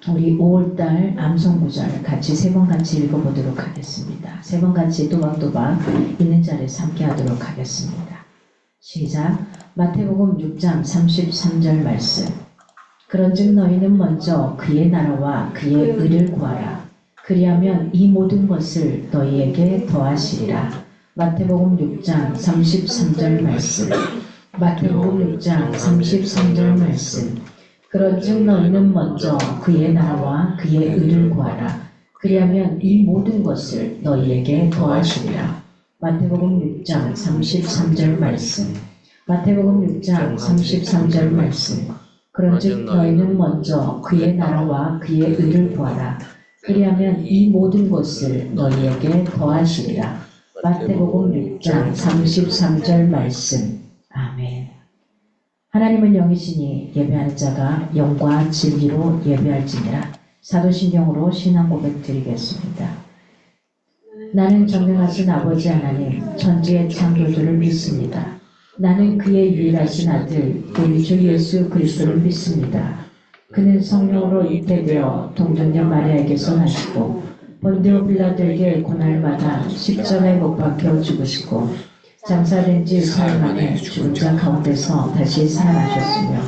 우리 5월달 암송구절 같이 세 번 같이 읽어보도록 하겠습니다. 세 번 같이 또박또박 있는 자리에서 함께 하도록 하겠습니다. 시작. 마태복음 6장 33절 말씀. 그런즉 너희는 먼저 그의 나라와 그의 의를 구하라. 그리하면 이 모든 것을 너희에게 더하시리라. 마태복음 6장 33절 말씀. 마태복음 6장 33절 말씀. 그런즉 너희는 먼저 그의 나라와 그의 의를 구하라. 그리하면 이 모든 것을 너희에게 더하시리라. 마태복음 6장 33절 말씀. 마태복음 6장 33절 말씀. 그런즉 너희는 먼저 그의 나라와 그의 의를 구하라. 그리하면 이 모든 것을 너희에게 더하시리라. 마태복음 6장 33절 말씀. 아멘. 하나님은 영이시니 예배하는 자가 영과 진리로 예배할지니라. 사도신경으로 신앙 고백 드리겠습니다. 나는 전능하신 아버지 하나님, 천지의 창조주를 믿습니다. 나는 그의 유일하신 아들, 우리 주 예수 그리스도를 믿습니다. 그는 성령으로 잉태되어 동정녀 마리아에게서 나시고 본디오 빌라도에게 고난받아 십자가에 못 박혀 죽으시고 장사된 지 사흘 만에 죽은 자 가운데서 다시 살아나셨으며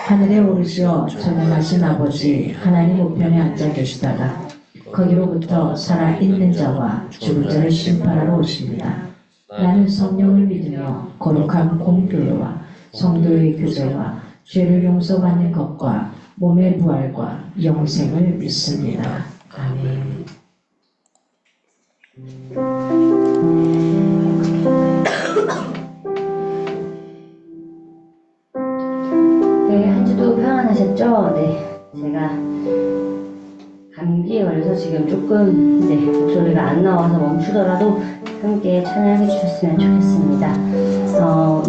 하늘에 오르시어 전능하신 아버지 하나님 우편에 앉아 계시다가 거기로부터 살아있는 자와 죽은 자를 심판하러 오십니다. 나는 성령을 믿으며 거룩한 공교회와 성도의 교제와 죄를 용서받는 것과 몸의 부활과 영생을 믿습니다. 아멘. 네, 한 주도 평안하셨죠? 네, 제가 감기에 걸려서 지금 조금 목소리가 안 나와서 멈추더라도 함께 찬양해 주셨으면 좋겠습니다.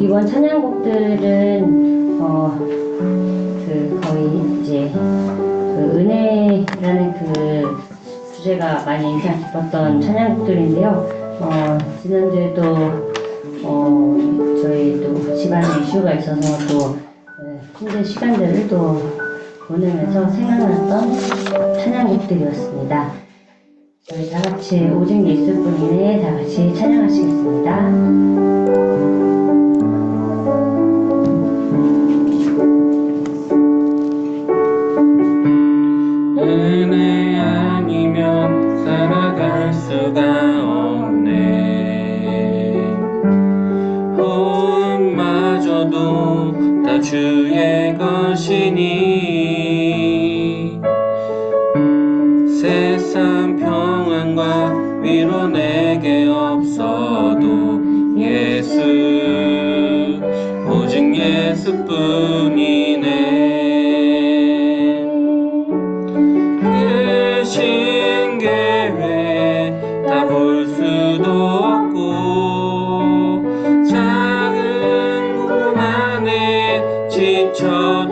이번 찬양곡들은 거의 이제 은혜라는 주제가 많이 인상 깊었던 찬양곡들인데요. 지난주에도 저희 또 집안에 이슈가 있어서 또 힘든 시간들을 또 보내면서 생각났던 찬양곡들이었습니다. 저희 다 같이 오직 예수뿐이네 다 같이 찬양하시겠습니다. 은혜 아니면 살아갈 수가 없네. 호흡마저도 다 주의 것이니 세상 평안과 위로 내게 없어도 예수 오직 예수뿐이네. 그 신계회 다 볼 수도 없고 작은 꿈 안에 지쳐도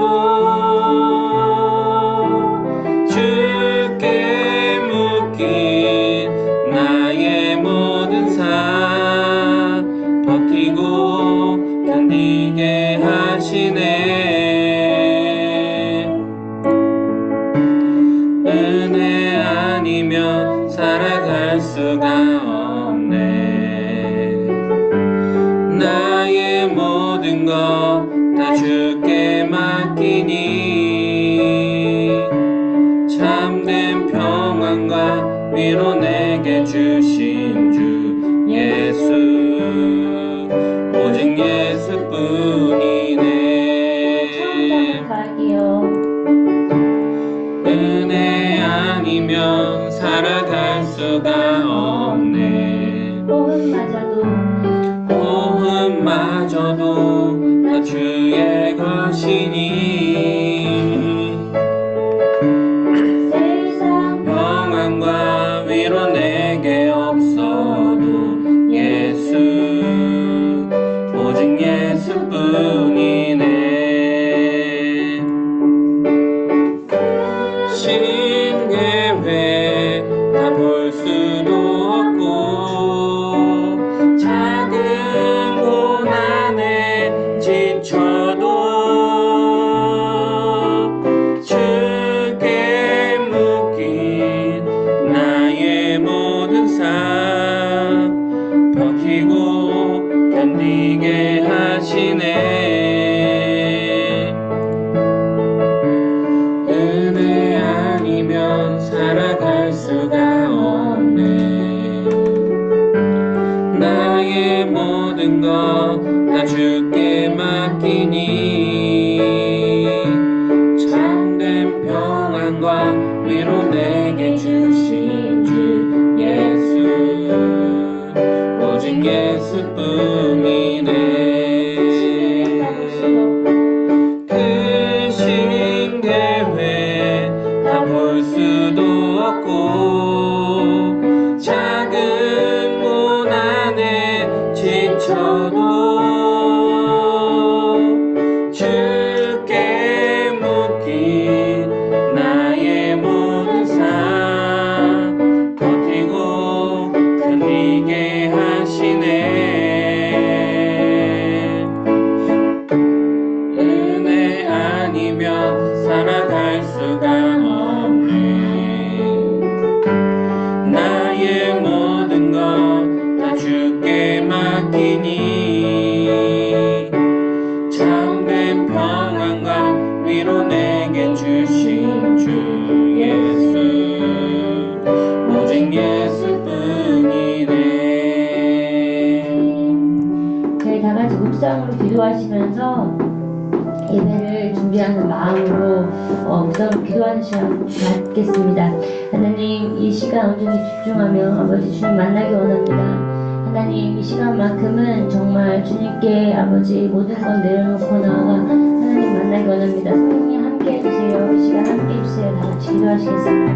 주께 묶인 나의 모든 삶 버티고 견디게 하시네. 은혜 아니면 살아갈 수가 없네. 나의 모든 것 다 주께 맡기니 참된 평안과 위로 내게 주신 주 예수 오직 예수뿐이네. 은혜 아니면 살아갈 수가 없네. 호흡마저도 다 주의 것이니 평안과 위로 내게 없어도 예수 오직 예수뿐이네. 신계회 다 볼 수도 없고 작은 고난에 지쳐도 주께 평안과 위로 내게 주신 주 예수 오직 예수뿐이네. 크신 계획 다 볼 수도 없고 작은 문 안에 지쳐도 주께 묶인 나의 모든 삶 버티고 견디게 하시네. 은혜 아니면 살아갈 수가 없네. 나의 모든 것 다 주께 맡기니 참된 평안과 위로 내게 주신 주 예수 오직 예수뿐이네. 저희 다 같이 묵상으로 기도하시면서 예배를 준비하는 마음으로 묵상으로 기도하는 시간 갖겠습니다. 하나님, 이 시간 온전히 집중하며 아버지 주님 만나기 원합니다. 하나님, 이 시간만큼은 정말 주님께 아버지 모든 건 내려놓고 나아가 하나님 만나기 원합니다. 성령님 함께 해주세요. 이 시간 함께 해주세요. 다 같이 기도하시겠습니다.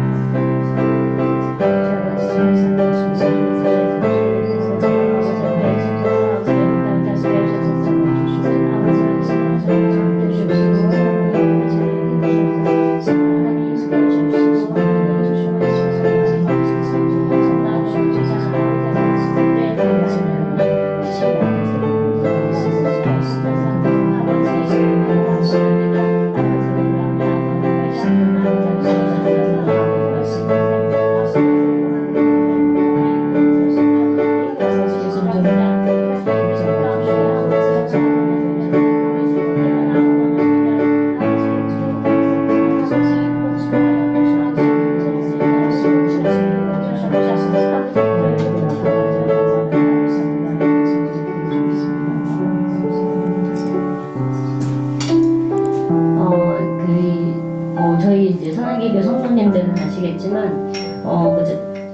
저희 이제 선한계교 성도님들은 아시겠지만,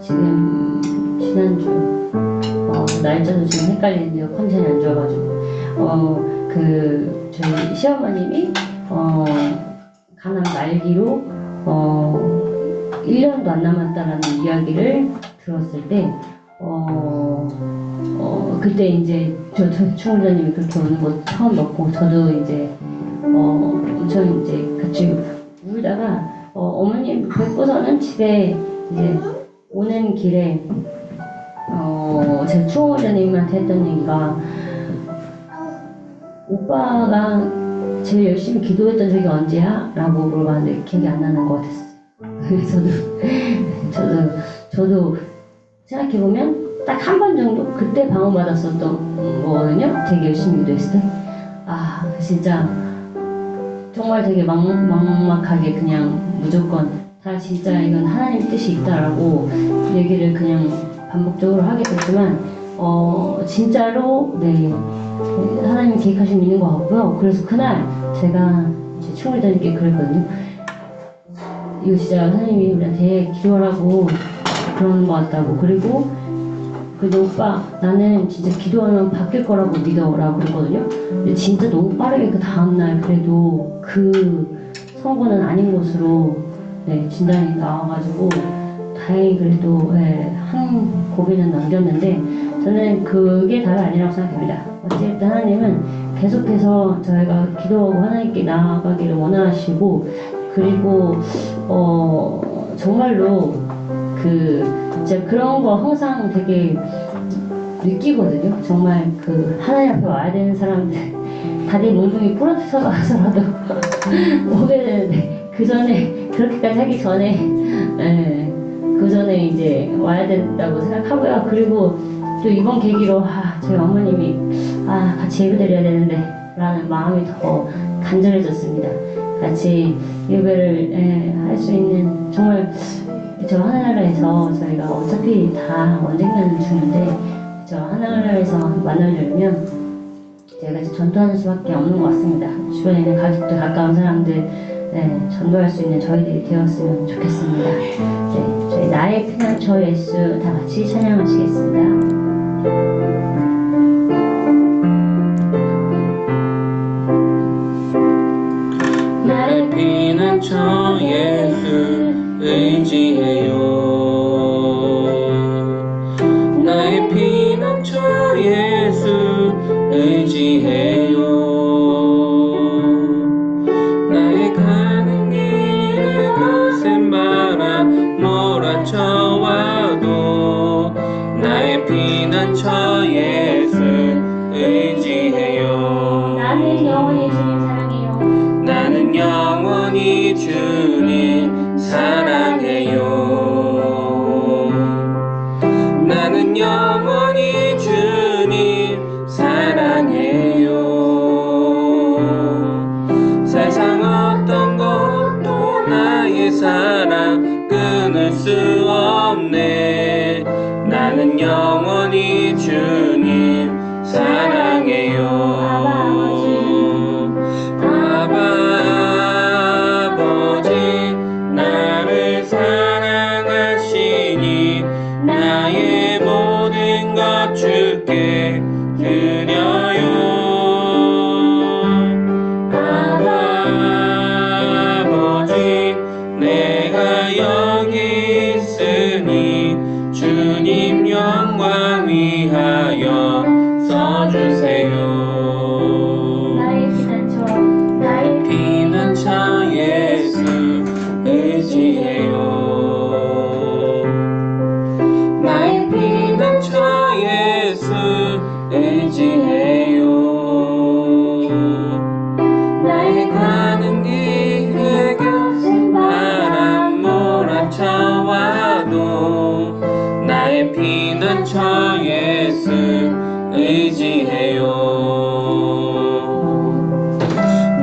지금 지난주 날짜도 지금 헷갈리는데요. 컨디션이 안 좋아가지고 저희 시어머님이 가난 말기로 1년도 안 남았다라는 이야기를 들었을 때 그때 이제 총무장님이 그렇게 오는 거 처음 넣고 저도 이제 저희 이제 같이 울다가 어머님 뵙고서는 집에 이제 오는 길에 제가 총무장님한테 했던 얘기가 오빠가 제일 열심히 기도했던 적이 언제야? 라고 물어봤는데 기억이 안 나는 것 같았어요. 그래서 저도 생각해보면 딱 한 번 정도 그때 방언받았었던 거거든요. 되게 열심히 기도했을 때 진짜 정말 되게 막막하게 그냥 무조건 다 진짜 이건 하나님 뜻이 있다라고 얘기를 그냥 반복적으로 하게 됐지만 진짜로 하나님 계획하심 있는 것 같고요. 그래서 그날 제가 이제 총회장님께 그랬거든요. 이거 진짜 하나님이 우리한테 기도하라고 그러는 것 같다고. 그리고 오빠 나는 진짜 기도하면 바뀔 거라고 믿어라고 그러거든요. 근데 진짜 너무 빠르게 그 다음날 그래도 그 선고는 아닌 것으로 진단이 나와가지고 다행히 그래도 한 고비는 넘겼는데 저는 그게 다가 아니라고 생각합니다. 어쨌든 하나님은 계속해서 저희가 기도하고 하나님께 나아가기를 원하시고 그리고 정말로 진짜 그런 거 항상 되게 느끼거든요. 정말 하나님 앞에 와야 되는 사람들 다리 몽둥이 부러져서라도 오게 되는데 그 전에 그렇게까지 하기 전에 그 전에 이제 와야 된다고 생각하고요. 그리고 또 이번 계기로 저희 어머님이 같이 예배드려야 되는데 라는 마음이 더 간절해졌습니다. 같이 예배를 할 수 있는 정말 저 하늘나라에서 저희가 어차피 다 언젠가는 죽는데 저 하늘나라에서 만나려면 제가 이제 전투하는 수밖에 없는 것 같습니다. 주변에 있는 가족들, 가까운 사람들 전도할 수 있는 저희들이 되었으면 좋겠습니다. 저희 나의 피난처 예수 다 같이 찬양하시겠습니다. 나의 피난처 예수 의지해요. 나의 피난처 예수 의지해요. 나의 가는 길에 거센 바람 몰아쳐와도 나의 피난처 예수 의지해요. 나는 영원히 주님 사랑해요. 나는 영원히 주님 사랑해요. 나는 영원히 주님 사랑해요. 세상 어떤 것도 나의 사랑 끊을 수 없네. 나는 영원히 주님 사랑해요. 아버지 나를 사랑하시니 나의 모든 것 주께 드려요. 아버지 내가 여기 있으니 주님 영광 위하여 써주세요. 나의 피난처 예수 의지해요. 나의 피난처 예수 의지해요. 나의 가는 길에 거센 바람 몰아쳐와도 나의 피난처 예수 의지해요.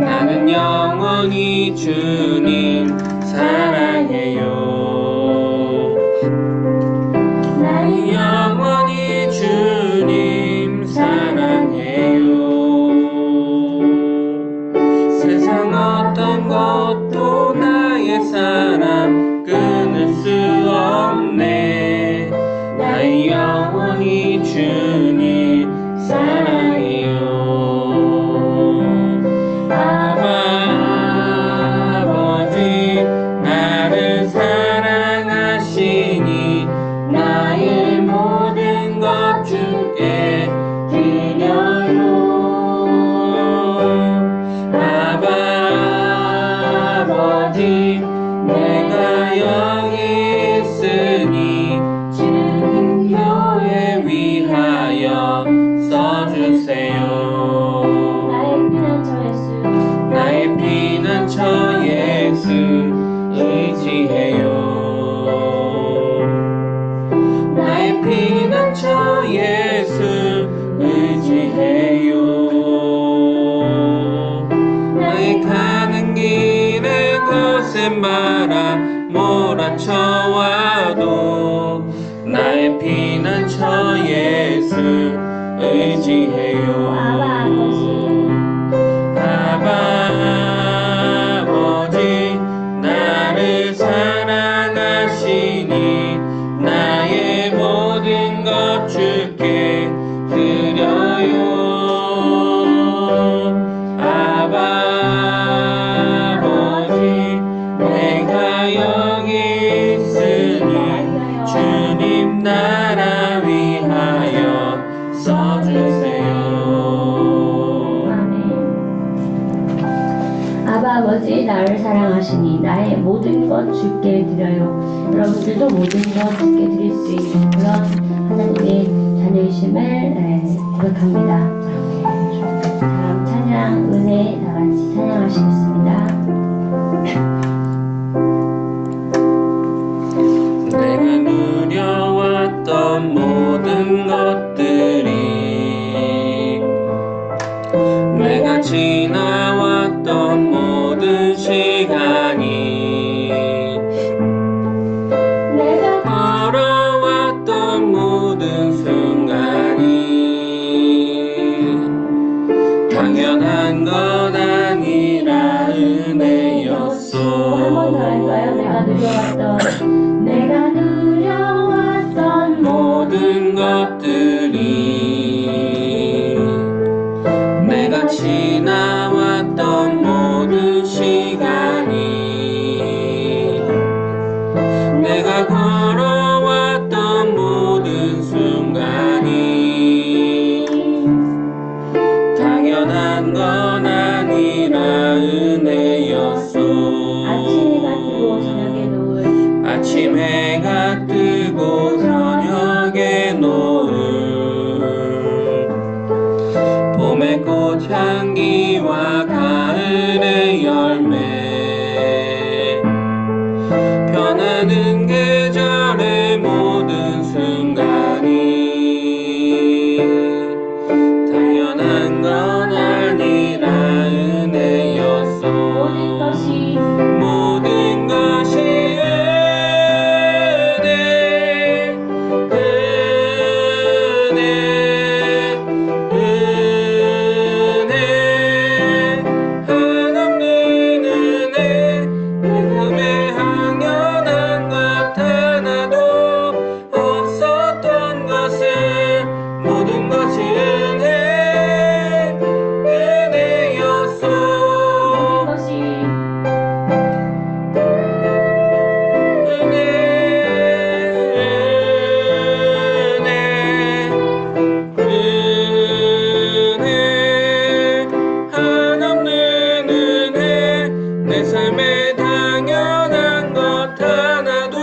나는 영원히 주님 사랑해요. 나는 영원히 주님 사랑해요. 세상 어떤 것도 나의 사랑 끊을 수 없네. 나의 영원히 주님 사랑해요. 아버지 나를 사랑하시니 나의 모든 것 주께 드려요. 아버지 내가 여기 있으니 주님 교회 위하여 써주세요. 나의 피난처 예수 의지해요. 나의 피난처 예수 의지해요. 나의 가는 길에 거센 바람 몰아쳐와도 나의 피난처 예수 의지해요. 아버지 나를 사랑하시니 나의 모든 것 주께 드려요. 아버지 내가 여기 있으니 주님 나라 위하여 써주세요. 아버지 나를 사랑하시니 나의 모든 것 주께 드려요. 여러분들도 모든 것 주께 드릴 수 있는 그런 하나님의 자녀이심을 고백합니다. 다음 찬양 은혜 다 같이 찬양하시겠습니다. 내가 누려왔던 모든 것들이 내가 지나왔던 모든 시간이 내가 걸어왔던 모든 순간이 당연한 것 아니라 은혜였어. 누려왔던 내가 누려왔던 모든 것들이 내가 지나왔던 모든 시간이 내가 걸어왔던 모든 순간이 당연한 건 아니라 은혜였소. 아침 해가 뜨고 저녁에 노을 봄의 꽃향기와 가을의 열매 변하는 계절의 모든 순간이 당연한 건 아니라 은혜였소. 모든 것이 내 삶에 당연한 것 하나도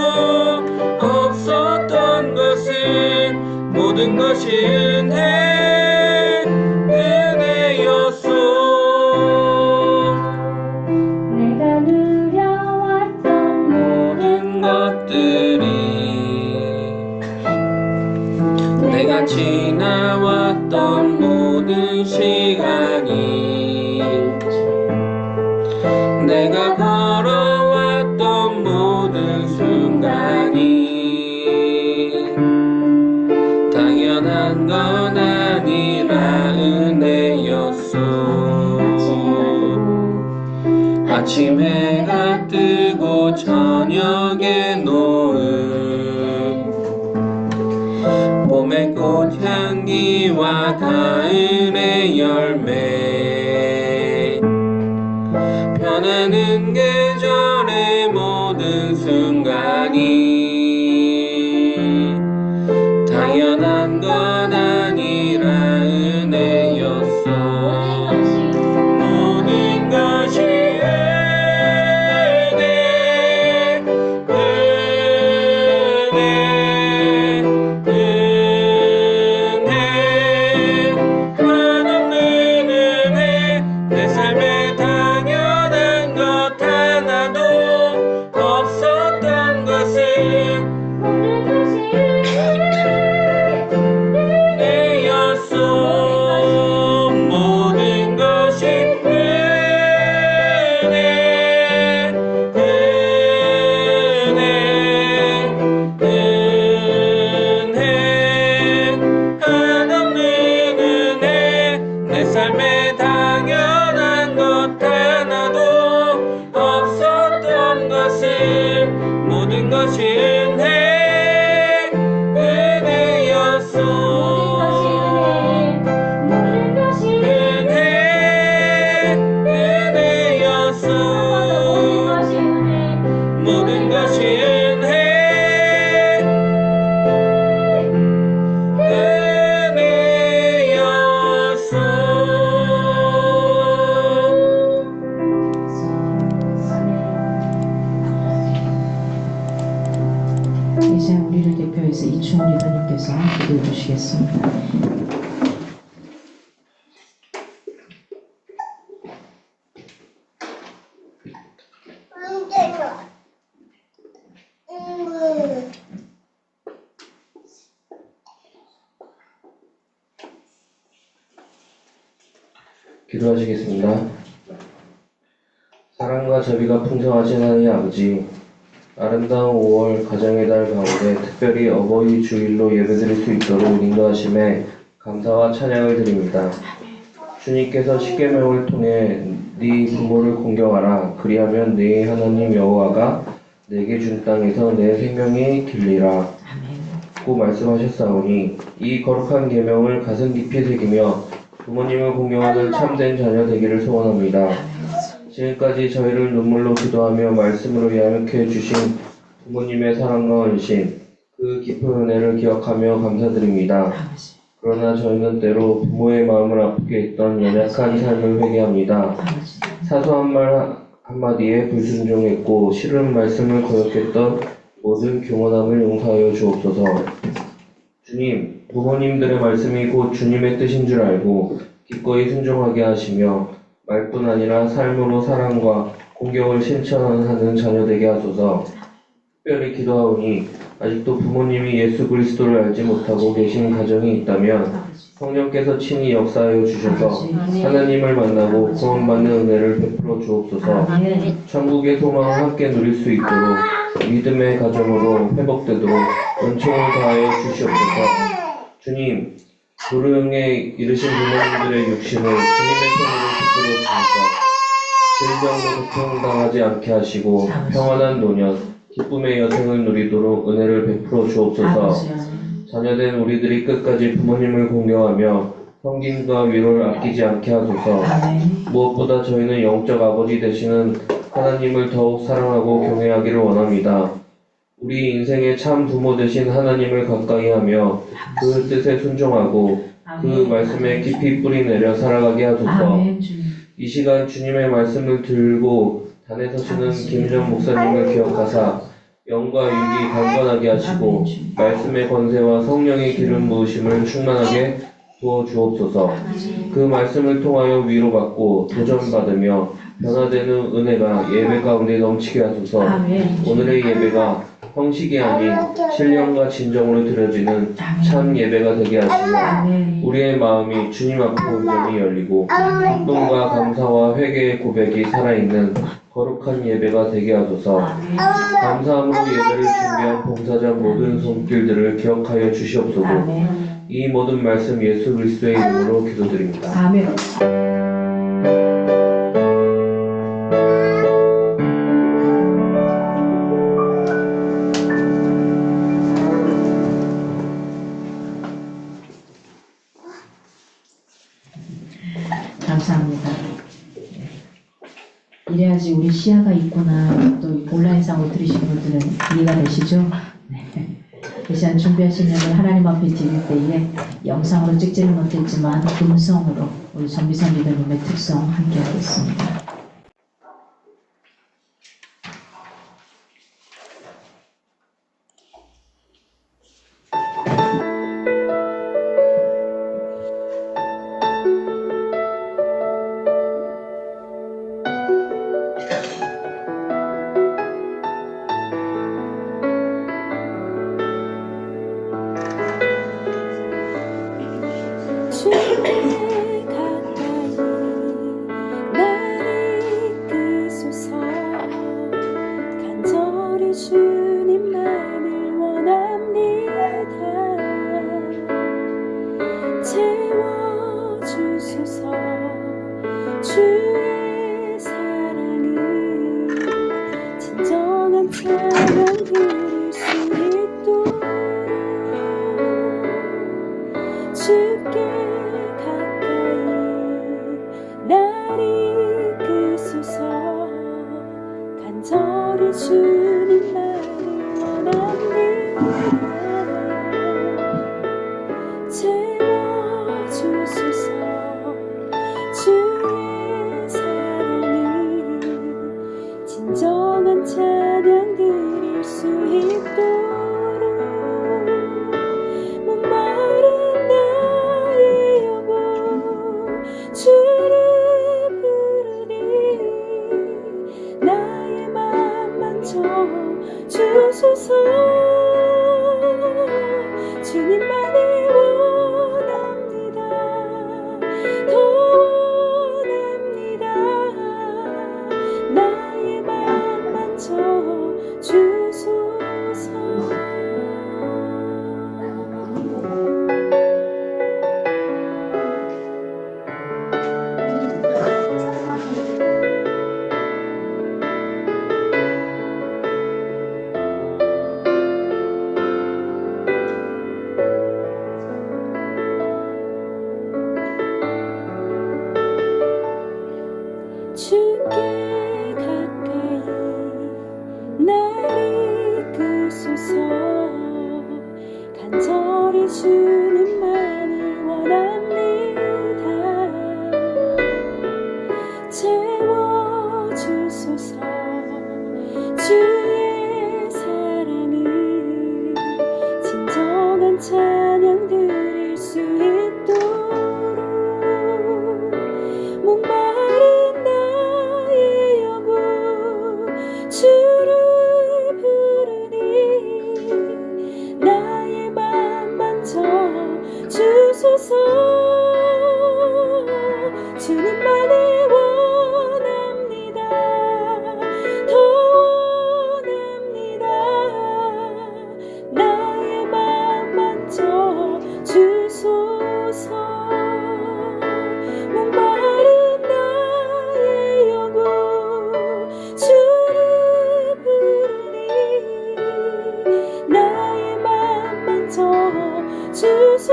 없었던 것은 모든 것이 은혜였소. 내가 누려왔던 모든 것들이 내가 지나왔던 모든 시간이 내가 걸어왔던 모든 순간이 당연한 건 아니라 은혜였소. 아침 해가 뜨고 저녁에 노을 봄의 꽃향기와 가을의 열매 변하는 계절의 모든 순간이 당연한 건 아니라 은혜였소. 모든 것이 한없는 은혜 내 삶에 당연한 것 하나도 없었던 것은 은혜였소. 모든 것이 한없는 은혜 내 삶에 당연한 것 하나도 없었던 것은 모든 것이 은혜였소. 은혜였소. 모든 것이 이제 우리를 대표해서 이충훈 리더님께서 기도해 주시겠습니다. 기도하시겠습니다. 사랑과 자비가 풍성하신 하나님 아버지, 아름다운 5월 가정의 달 가운데 특별히 어버이 주일로 예배드릴 수 있도록 인도하심에 감사와 찬양을 드립니다. 주님께서 십계명을 통해 네 부모를 공경하라 그리하면 네 하나님 여호와가 내게 준 땅에서 내 생명이 길리라. 아멘. 고 말씀하셨사오니 이 거룩한 계명을 가슴 깊이 새기며 부모님을 공경하는 참된 자녀 되기를 소원합니다. 지금까지 저희를 눈물로 기도하며 말씀으로 양육해 주신 부모님의 사랑과 헌신, 그 깊은 은혜를 기억하며 감사드립니다. 아버지. 그러나 저희는 때로 부모의 마음을 아프게 했던 연약한 삶을 회개합니다. 아버지. 사소한 말 한마디에 불순종했고 싫은 말씀을 거역했던 모든 교만함을 용서하여 주옵소서. 주님, 부모님들의 말씀이 곧 주님의 뜻인 줄 알고 기꺼이 순종하게 하시며 말뿐 아니라 삶으로 사랑과 공경을 실천하는 자녀 되게 하소서. 특별히 기도하오니 아직도 부모님이 예수 그리스도를 알지 못하고 계신 가정이 있다면 성령께서 친히 역사하여 주셔서 하나님을 만나고 구원받는 은혜를 베풀어 주옵소서. 아멘. 천국의 소망을 함께 누릴 수 있도록 믿음의 가정으로 회복되도록 은총을 다하여 주시옵소서. 주님, 불행에 이르신 부모님들의 육신을 주님의 손으로 붙들어 주셔서 질병으로 고통당하지 않게 하시고 평안한 노년, 기쁨의 여생을 누리도록 은혜를 베풀어 주옵소서. 아버지. 자녀된 우리들이 끝까지 부모님을 공경하며 섬김과 위로를 아끼지 않게 하소서. 아멘. 무엇보다 저희는 영적 아버지 되시는 하나님을 더욱 사랑하고 경외하기를 원합니다. 우리 인생의 참 부모 되신 하나님을 가까이 하며 그 뜻에 순종하고 그 말씀에 깊이 뿌리 내려 살아가게 하소서. 아멘. 주님. 이 시간 주님의 말씀을 들고 단에 서시는 김정 목사님을 기억하사 영과 육이 강건하게 하시고 말씀의 권세와 성령의 기름 부으심을 충만하게 부어 주옵소서. 그 말씀을 통하여 위로받고 도전받으며 변화되는 은혜가 예배 가운데 넘치게 하소서. 아멘. 오늘의 예배가 형식이 아닌 신령과 진정으로 드려지는 참 예배가 되게 하시며 아멘. 우리의 마음이 주님 앞에 온전히 열리고 기쁨과 감사와 회개의 고백이 살아있는 거룩한 예배가 되게 하소서. 아멘. 감사함으로 예배를 준비한 봉사자 모든 손길들을 기억하여 주시옵소서. 아멘. 이 모든 말씀 예수 그리스도의 이름으로 기도드립니다. 아멘. 감사합니다. 이래야지 우리 시야가 있구나. 또 온라인상으로 들으신 분들은 이해가 되시죠? 네. 이 시간 준비하신 예를 하나님 앞에 드릴 때에 영상으로 찍지는 못했지만 음성으로 우리 전비선 리더님의 특성 함께 하겠습니다. 주께 가까이 나를 이끄소서. 간절히 주님만을 원합니다. 채워주소서. 주의 사랑을 진정한 찬양 드릴 수 있도록 주께 가까이 날 이끄소서. 간절히 주님만을 원합니다. 채워주소서. 주의 사랑을 진정한 찬양 드릴 수 있도록 목마른 나의 영혼 주를 부르니 나의 맘 만져 주소서. 주님만을 원합니다. 더 원합니다. 나의 맘 만져 주소서.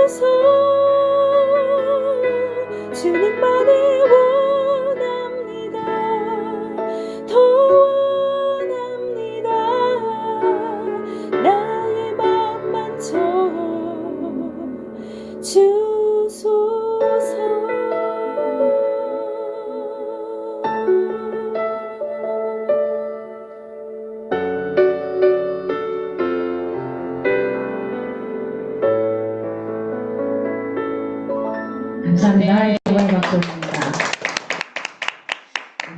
주소서. 주님만을 원합니다. 더 원합니다. 나의 맘 만져 주소서. 감사합니다. 정말 박수입니다.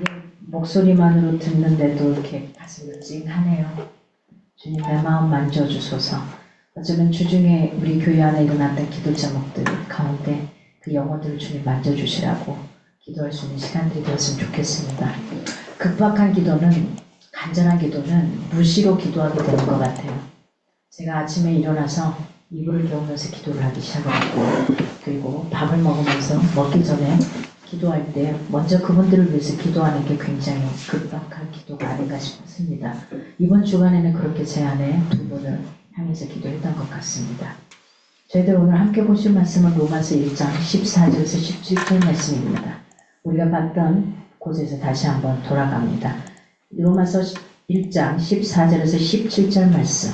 이게 목소리만으로 듣는데도 이렇게 가슴이 찡하네요. 주님 내 마음 만져주소서. 어쩌면 주중에 우리 교회 안에 일어났던 기도 제목들 가운데 그 영혼들을 주님 만져주시라고 기도할 수 있는 시간들이 되었으면 좋겠습니다. 급박한 기도는, 간절한 기도는 무시로 기도하게 되는 것 같아요. 제가 아침에 일어나서 이불을 개우면서 기도를 하기 시작했고, 그리고 밥을 먹으면서 먹기 전에 기도할 때 먼저 그분들을 위해서 기도하는 게 굉장히 급박한 기도가 아닌가 싶습니다. 이번 주간에는 그렇게 제 안에 두 분을 향해서 기도했던 것 같습니다. 저희들 오늘 함께 보실 말씀은 로마서 1장 14절에서 17절 말씀입니다. 우리가 봤던 곳에서 다시 한번 돌아갑니다. 로마서 1장 14절에서 17절 말씀.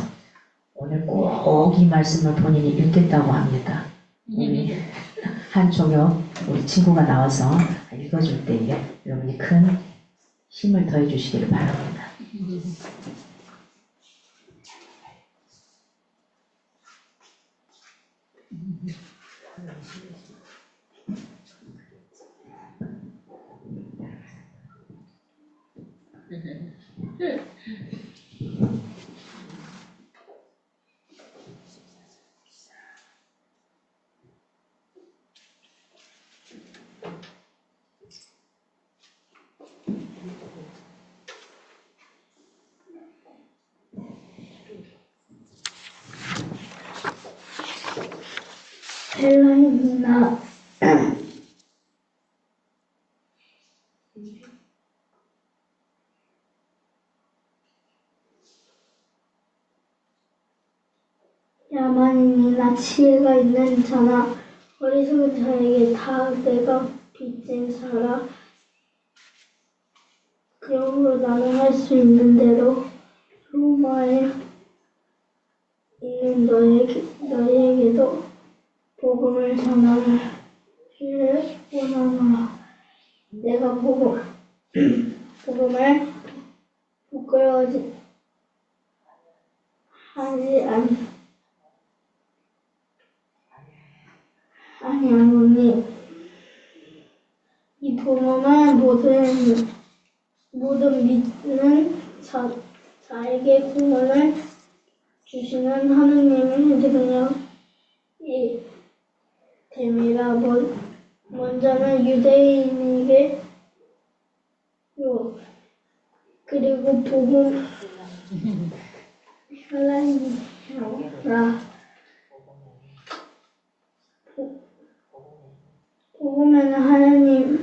오늘 꼭 이 말씀을 본인이 읽겠다고 합니다. 우리 한종혁 우리 친구가 나와서 읽어줄 때에 여러분이 큰 힘을 더해 주시기를 바랍니다. 헬라입니다. 야만인이나 지혜가 있는 자나 어리석은 자에게 다 내가 빚진 자라 그러므로 나는 할 수 있는 대로 로마에 있는 너희에게도 복음을 전하기를 원하노라. 내가 복음을 부끄러워하지 아니하노니 이 복음은 모든 믿는 자에게 구원을 주시는 하느님의 능력이 됨이라. 먼저는 유대인에게요 그리고 헬라인이라. 복음에는 하나님의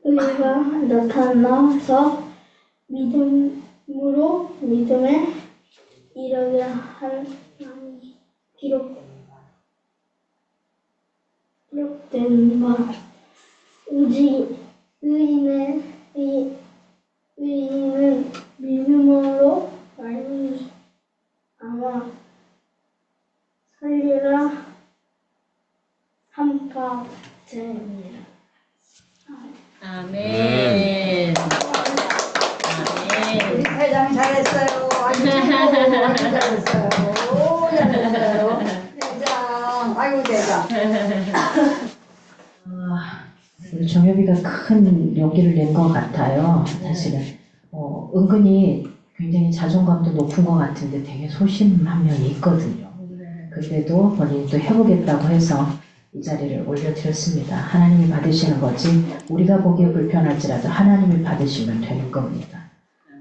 의가 나타나서 믿음으로 믿음에 이르게 하나니 기록된 바 오직 의인은 믿음으로 말미암아 살리라 함같으니라. 아멘. 우리 회장 잘했어요. 아주 잘했어요. 오, 잘했어요. 대장, 아이고 대장. 우리 정엽이가 큰 용기를 낸 것 같아요. 사실은 은근히 굉장히 자존감도 높은 것 같은데 되게 소심한 면이 있거든요. 그래도 본인이 또 해보겠다고 해서 이 자리를 올려드렸습니다. 하나님이 받으시는 거지 우리가 보기에 불편할지라도 하나님이 받으시면 되는 겁니다.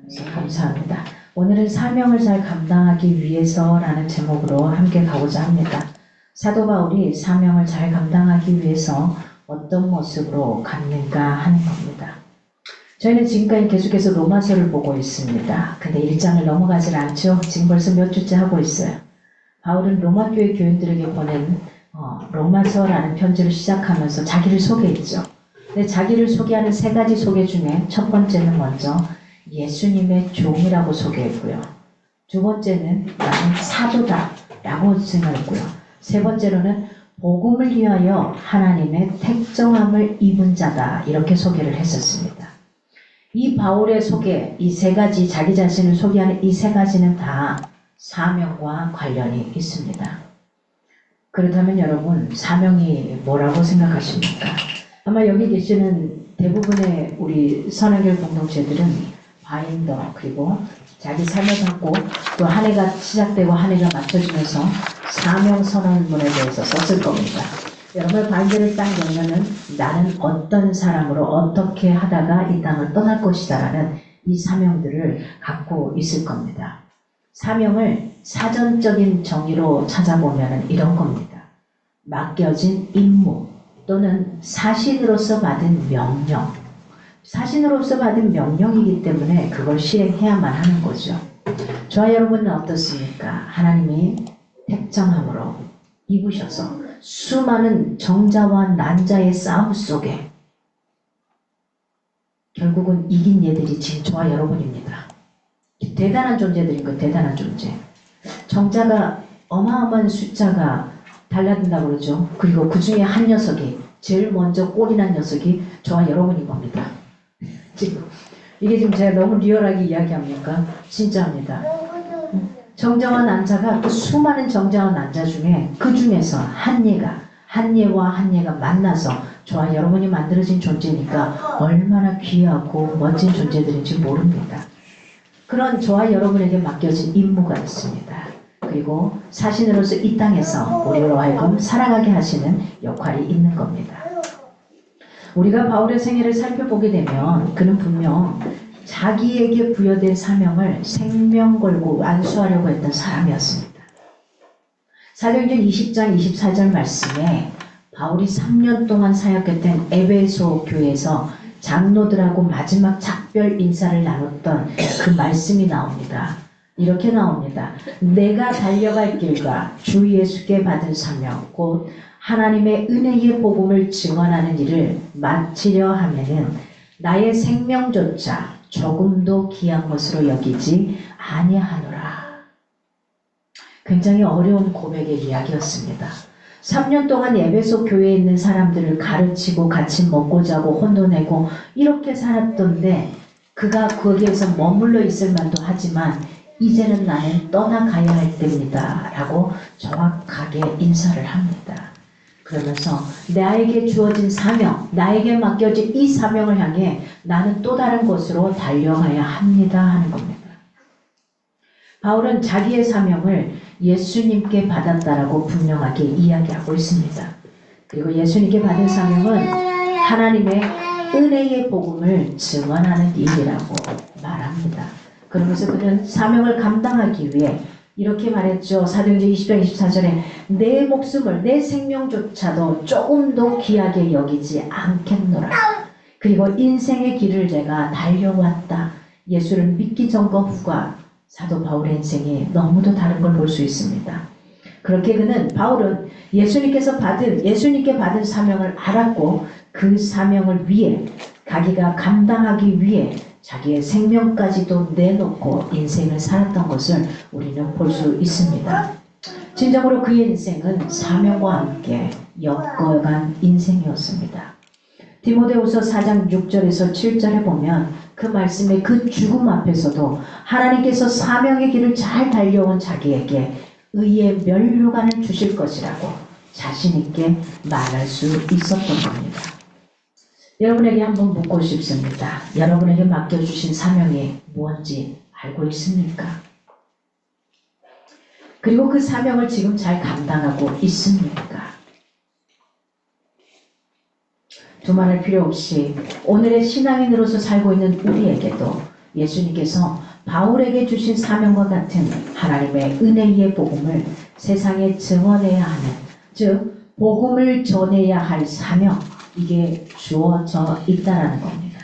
그래서 감사합니다. 오늘은 사명을 잘 감당하기 위해서라는 제목으로 함께 가고자 합니다. 사도 바울이 사명을 잘 감당하기 위해서 어떤 모습으로 갔는가 하는 겁니다. 저희는 지금까지 계속해서 로마서를 보고 있습니다. 근데 1장을 넘어가질 않죠. 지금 벌써 몇 주째 하고 있어요. 바울은 로마 교회 교인들에게 보낸 로마서라는 편지를 시작하면서 자기를 소개했죠. 근데 자기를 소개하는 세 가지 소개 중에 첫 번째는 먼저 예수님의 종이라고 소개했고요. 두 번째는 나는 사도다 라고 생각했고요. 세 번째로는 복음을 위하여 하나님의 택정함을 입은 자다 이렇게 소개를 했었습니다. 이 바울의 소개, 이 세 가지 자기 자신을 소개하는 이 세 가지는 다 사명과 관련이 있습니다. 그렇다면 여러분 사명이 뭐라고 생각하십니까? 아마 여기 계시는 대부분의 우리 선한교회 공동체들은 바인더 그리고 자기 삶을 갖고 또 한 해가 시작되고 한 해가 맞춰지면서 사명 선언문에 대해서 썼을 겁니다. 여러분 바인더를 딱 열면은 나는 어떤 사람으로 어떻게 하다가 이 땅을 떠날 것이다 라는 이 사명들을 갖고 있을 겁니다. 사명을 사전적인 정의로 찾아보면 이런 겁니다. 맡겨진 임무 또는 사신으로서 받은 명령. 사신으로서 받은 명령이기 때문에 그걸 실행해야만 하는 거죠. 저와 여러분은 어떻습니까? 하나님이 택정함으로 입으셔서 수많은 정자와 난자의 싸움 속에 결국은 이긴 얘들이 지금 저와 여러분입니다. 대단한 존재들인 거 대단한 존재. 정자가 어마어마한 숫자가 달라든다고 그러죠. 그리고 그 중에 한 녀석이 제일 먼저 꼴이 난 녀석이 저와 여러분인 겁니다. 지금 이게 지금 제가 너무 리얼하게 이야기합니까? 진짜입니다. 정자와 난자가 그 수많은 정자와 난자 중에 그 중에서 한 예와 한 예가 만나서 저와 여러분이 만들어진 존재니까 얼마나 귀하고 멋진 존재들인지 모릅니다. 그런 저와 여러분에게 맡겨진 임무가 있습니다. 그리고 사신으로서 이 땅에서 우리로 하여금 살아가게 하시는 역할이 있는 겁니다. 우리가 바울의 생애를 살펴보게 되면 그는 분명 자기에게 부여된 사명을 생명 걸고 완수하려고 했던 사람이었습니다. 사도행전 20장 24절 말씀에 바울이 3년 동안 사역했던 에베소 교회에서 장로들하고 마지막 작별 인사를 나눴던 그 말씀이 나옵니다. 이렇게 나옵니다. 내가 달려갈 길과 주 예수께 받은 사명 곧 하나님의 은혜의 복음을 증언하는 일을 마치려 하면은 나의 생명조차 조금도 귀한 것으로 여기지 아니하노라. 굉장히 어려운 고백의 이야기였습니다. 3년 동안 에베소 교회에 있는 사람들을 가르치고 같이 먹고 자고 혼도 내고 이렇게 살았던데 그가 거기에서 머물러 있을 만도 하지만 이제는 나는 떠나가야 할 때입니다 라고 정확하게 인사를 합니다. 그러면서 나에게 주어진 사명, 나에게 맡겨진 이 사명을 향해 나는 또 다른 곳으로 달려가야 합니다 하는 겁니다. 바울은 자기의 사명을 예수님께 받았다라고 분명하게 이야기하고 있습니다. 그리고 예수님께 받은 사명은 하나님의 은혜의 복음을 증언하는 일이라고 말합니다. 그러면서 그는 사명을 감당하기 위해 이렇게 말했죠. 사도행전 20장 24절에 내 목숨을 내 생명조차도 조금도 귀하게 여기지 않겠노라. 그리고 인생의 길을 내가 달려왔다. 예수를 믿기 전과 후가 사도 바울의 인생이 너무도 다른 걸 볼 수 있습니다. 그렇게 바울은 예수님께 받은 사명을 알았고 그 사명을 위해 자기가 감당하기 위해 자기의 생명까지도 내놓고 인생을 살았던 것을 우리는 볼 수 있습니다. 진정으로 그의 인생은 사명과 함께 엮어간 인생이었습니다. 디모데후서 4장 6절에서 7절에 보면 그 말씀의 그 죽음 앞에서도 하나님께서 사명의 길을 잘 달려온 자기에게 의의 면류관을 주실 것이라고 자신 있게 말할 수 있었던 겁니다. 여러분에게 한번 묻고 싶습니다. 여러분에게 맡겨주신 사명이 무엇인지 알고 있습니까? 그리고 그 사명을 지금 잘 감당하고 있습니까? 두말할 필요 없이 오늘의 신앙인으로서 살고 있는 우리에게도 예수님께서 바울에게 주신 사명과 같은 하나님의 은혜의 복음을 세상에 증언해야 하는, 즉 복음을 전해야 할 사명, 이게 주어져 있다라는 겁니다.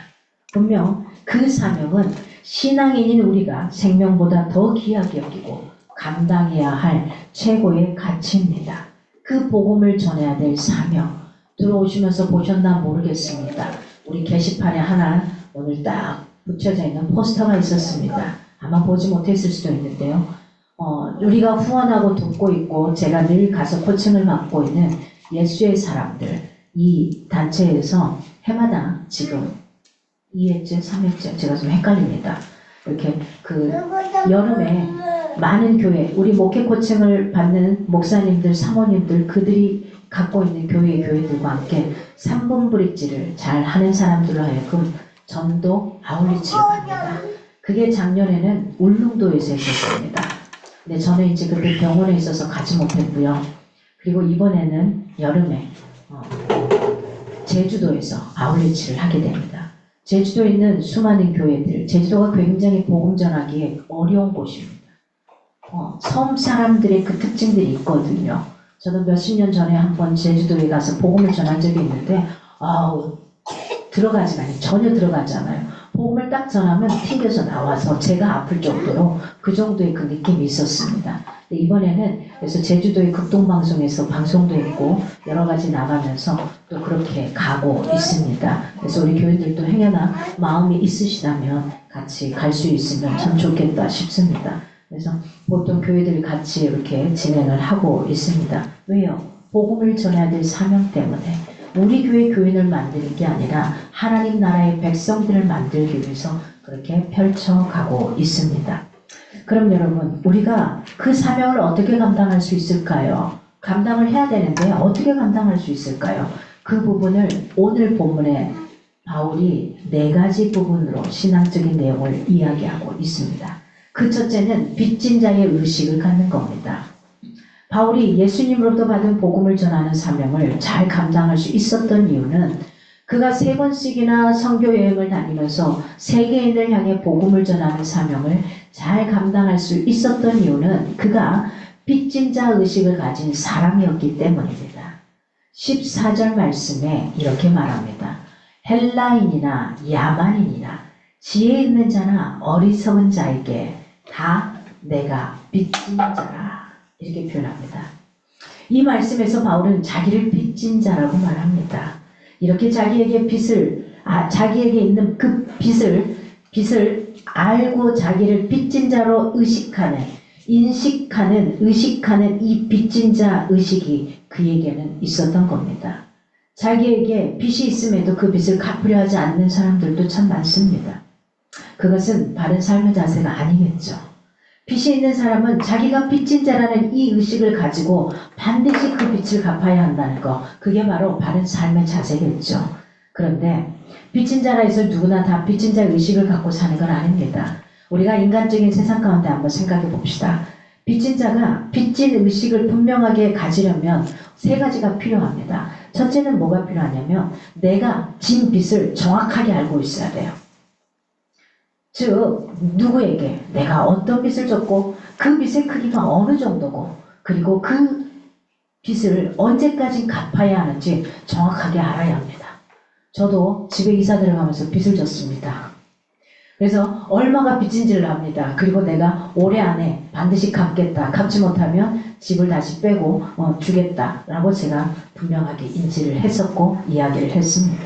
분명 그 사명은 신앙인인 우리가 생명보다 더 귀하게 여기고 감당해야 할 최고의 가치입니다. 그 복음을 전해야 될 사명. 들어오시면서 보셨나 모르겠습니다. 우리 게시판에 하나 오늘 딱 붙여져 있는 포스터가 있었습니다. 아마 보지 못했을 수도 있는데요. 우리가 후원하고 돕고 있고 제가 늘 가서 코칭을 맡고 있는 예수의 사람들 이 단체에서 해마다 지금 2회째, 3회째 제가 좀 헷갈립니다. 이렇게 그 여름에 많은 교회, 우리 목회 코칭을 받는 목사님들, 사모님들 그들이 갖고 있는 교회들과 함께 3분 브릿지를 잘 하는 사람들로 하여금 전도 아울리치를 합니다. 그게 작년에는 울릉도에서 했었습니다. 근데 저는 이제 그때 병원에 있어서 가지 못했고요. 그리고 이번에는 여름에 제주도에서 아울리치를 하게 됩니다. 제주도에 있는 수많은 교회들, 제주도가 굉장히 복음 전하기에 어려운 곳입니다. 섬 사람들의 그 특징들이 있거든요. 저도 몇십 년 전에 한번 제주도에 가서 복음을 전한 적이 있는데 들어가지가 않아요. 전혀 들어가지 않아요. 복음을 딱 전하면 튕겨서 나와서 제가 아플 정도로 그 정도의 그 느낌이 있었습니다. 근데 이번에는 그래서 제주도의 극동방송에서 방송도 있고 여러 가지 나가면서 또 그렇게 가고 있습니다. 그래서 우리 교회들도 행여나 마음이 있으시다면 같이 갈 수 있으면 참 좋겠다 싶습니다. 그래서 보통 교회들이 같이 이렇게 진행을 하고 있습니다. 왜요? 복음을 전해야 될 사명 때문에 우리 교회 교인을 만드는 게 아니라 하나님 나라의 백성들을 만들기 위해서 그렇게 펼쳐가고 있습니다. 그럼 여러분, 우리가 그 사명을 어떻게 감당할 수 있을까요? 감당을 해야 되는데 어떻게 감당할 수 있을까요? 그 부분을 오늘 본문에 바울이 4가지 부분으로 신앙적인 내용을 이야기하고 있습니다. 그 첫째는 빚진 자의 의식을 갖는 겁니다. 바울이 예수님으로부터 받은 복음을 전하는 사명을 잘 감당할 수 있었던 이유는 그가 3번씩이나 선교 여행을 다니면서 세계인을 향해 복음을 전하는 사명을 잘 감당할 수 있었던 이유는 그가 빚진 자 의식을 가진 사람이었기 때문입니다. 14절 말씀에 이렇게 말합니다. 헬라인이나 야만인이나 지혜 있는 자나 어리석은 자에게 다 내가 빚진 자라. 이렇게 표현합니다. 이 말씀에서 바울은 자기를 빚진 자라고 말합니다. 이렇게 자기에게 자기에게 있는 그 빚을 알고 자기를 빚진 자로 의식하는 이 빚진 자 의식이 그에게는 있었던 겁니다. 자기에게 빚이 있음에도 그 빚을 갚으려 하지 않는 사람들도 참 많습니다. 그것은 바른 삶의 자세가 아니겠죠. 빚이 있는 사람은 자기가 빚진 자라는 이 의식을 가지고 반드시 그 빚을 갚아야 한다는 거, 그게 바로 바른 삶의 자세겠죠. 그런데 빚진 자라 해서 누구나 다 빚진 자 의식을 갖고 사는 건 아닙니다. 우리가 인간적인 세상 가운데 한번 생각해 봅시다. 빚진 자가 빚진 의식을 분명하게 가지려면 3가지가 필요합니다. 첫째는 뭐가 필요하냐면 내가 진 빚을 정확하게 알고 있어야 돼요. 즉 누구에게 내가 어떤 빚을 졌고 그 빚의 크기가 어느 정도고 그리고 그 빚을 언제까지 갚아야 하는지 정확하게 알아야 합니다. 저도 집에 이사 들어가면서 빚을 졌습니다. 그래서 얼마가 빚진지를 압니다. 그리고 내가 올해 안에 반드시 갚겠다. 갚지 못하면 집을 다시 빼고 주겠다라고 제가 분명하게 인지를 했었고 이야기를 했습니다.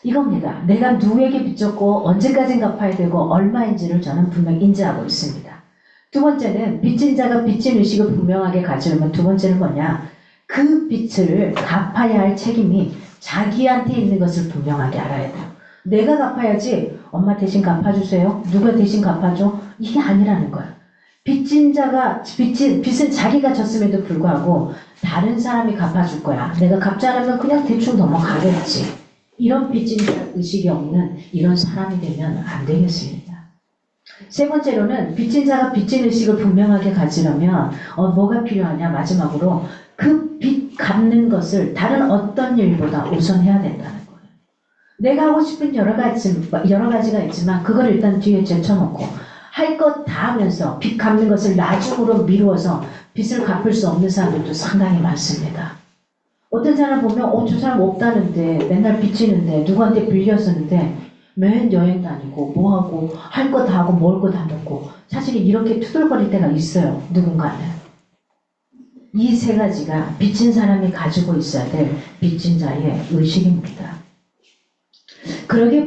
이겁니다. 내가 누구에게 빚졌고 언제까지 갚아야 되고 얼마인지를 저는 분명히 인지하고 있습니다. 두 번째는 빚진 자가 빚진 의식을 분명하게 가지려면 두 번째는 뭐냐? 그 빚을 갚아야 할 책임이 자기한테 있는 것을 분명하게 알아야 돼요. 내가 갚아야지 엄마 대신 갚아주세요. 누가 대신 갚아줘? 이게 아니라는 거야. 빚진 자가 빚은 자기가 졌음에도 불구하고 다른 사람이 갚아줄 거야. 내가 갚지 않으면 그냥 대충 넘어가겠지. 이런 빚진 자 의식이 없는 이런 사람이 되면 안 되겠습니다. 3번째로는 빚진 자가 빚진 의식을 분명하게 가지려면 뭐가 필요하냐? 마지막으로 그 빚 갚는 것을 다른 어떤 일보다 우선해야 된다는 거예요. 내가 하고 싶은 여러 가지가 있지만 그걸 일단 뒤에 제쳐놓고 할 것 다 하면서 빚 갚는 것을 나중으로 미루어서 빚을 갚을 수 없는 사람들도 상당히 많습니다. 어떤 사람 보면 저 사람 없다는데 맨날 빚지는데 누구한테 빌렸었는데 맨 여행 다니고 뭐하고 할 거 다 하고 먹을 거 다 먹고 사실 이렇게 투덜거릴 때가 있어요. 누군가는. 이 세 가지가 빚진 사람이 가지고 있어야 될 빚진 자의 의식입니다. 그러게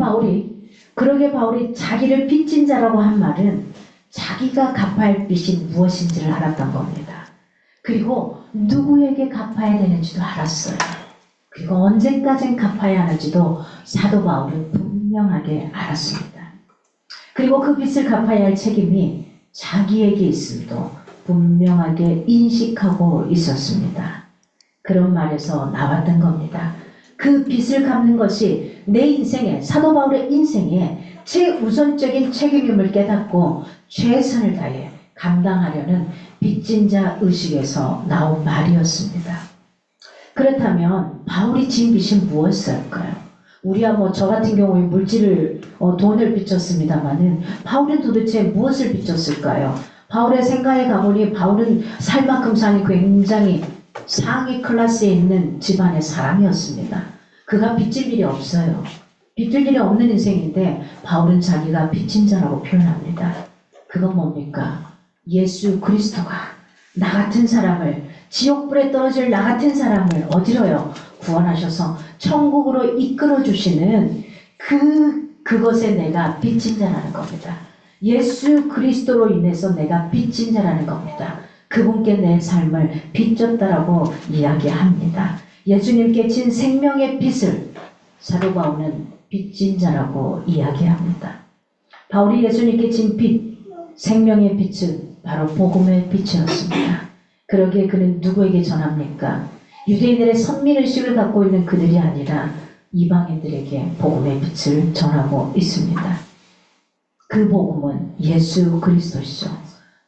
바울이 자기를 빚진 자라고 한 말은 자기가 갚아야 할 빚이 무엇인지를 알았던 겁니다. 그리고 누구에게 갚아야 되는지도 알았어요. 그리고 언제까지 갚아야 하는지도 사도 바울은 분명하게 알았습니다. 그리고 그 빚을 갚아야 할 책임이 자기에게 있음도 분명하게 인식하고 있었습니다. 그런 말에서 나왔던 겁니다. 그 빚을 갚는 것이 내 인생에, 사도 바울의 인생에 최우선적인 책임임을 깨닫고 최선을 다해 감당하려는 빚진 자 의식에서 나온 말이었습니다. 그렇다면 바울이 진 빚은 무엇일까요? 우리야 저 같은 경우에 물질을 돈을 빚졌습니다마는 바울은 도대체 무엇을 빚졌을까요? 바울의 생각에 가보니 바울은 살 만큼 사니 굉장히 상위 클래스에 있는 집안의 사람이었습니다. 그가 빚질 일이 없어요. 빚질 일이 없는 인생인데 바울은 자기가 빚진 자라고 표현합니다. 그건 뭡니까? 예수 그리스도가 나 같은 사람을, 지옥불에 떨어질 나 같은 사람을 어디로요? 구원하셔서 천국으로 이끌어 주시는 그것에 내가 빚진 자라는 겁니다. 예수 그리스도로 인해서 내가 빚진 자라는 겁니다. 그분께 내 삶을 빚졌다라고 이야기합니다. 예수님께 진 생명의 빚을 사도 바울은 빚진 자라고 이야기합니다. 바울이 예수님께 진 빚, 생명의 빚은 바로 복음의 빚이었습니다. 그러기에 그는 누구에게 전합니까? 유대인들의 선민의식을 갖고 있는 그들이 아니라 이방인들에게 복음의 빛을 전하고 있습니다. 그 복음은 예수 그리스도시죠.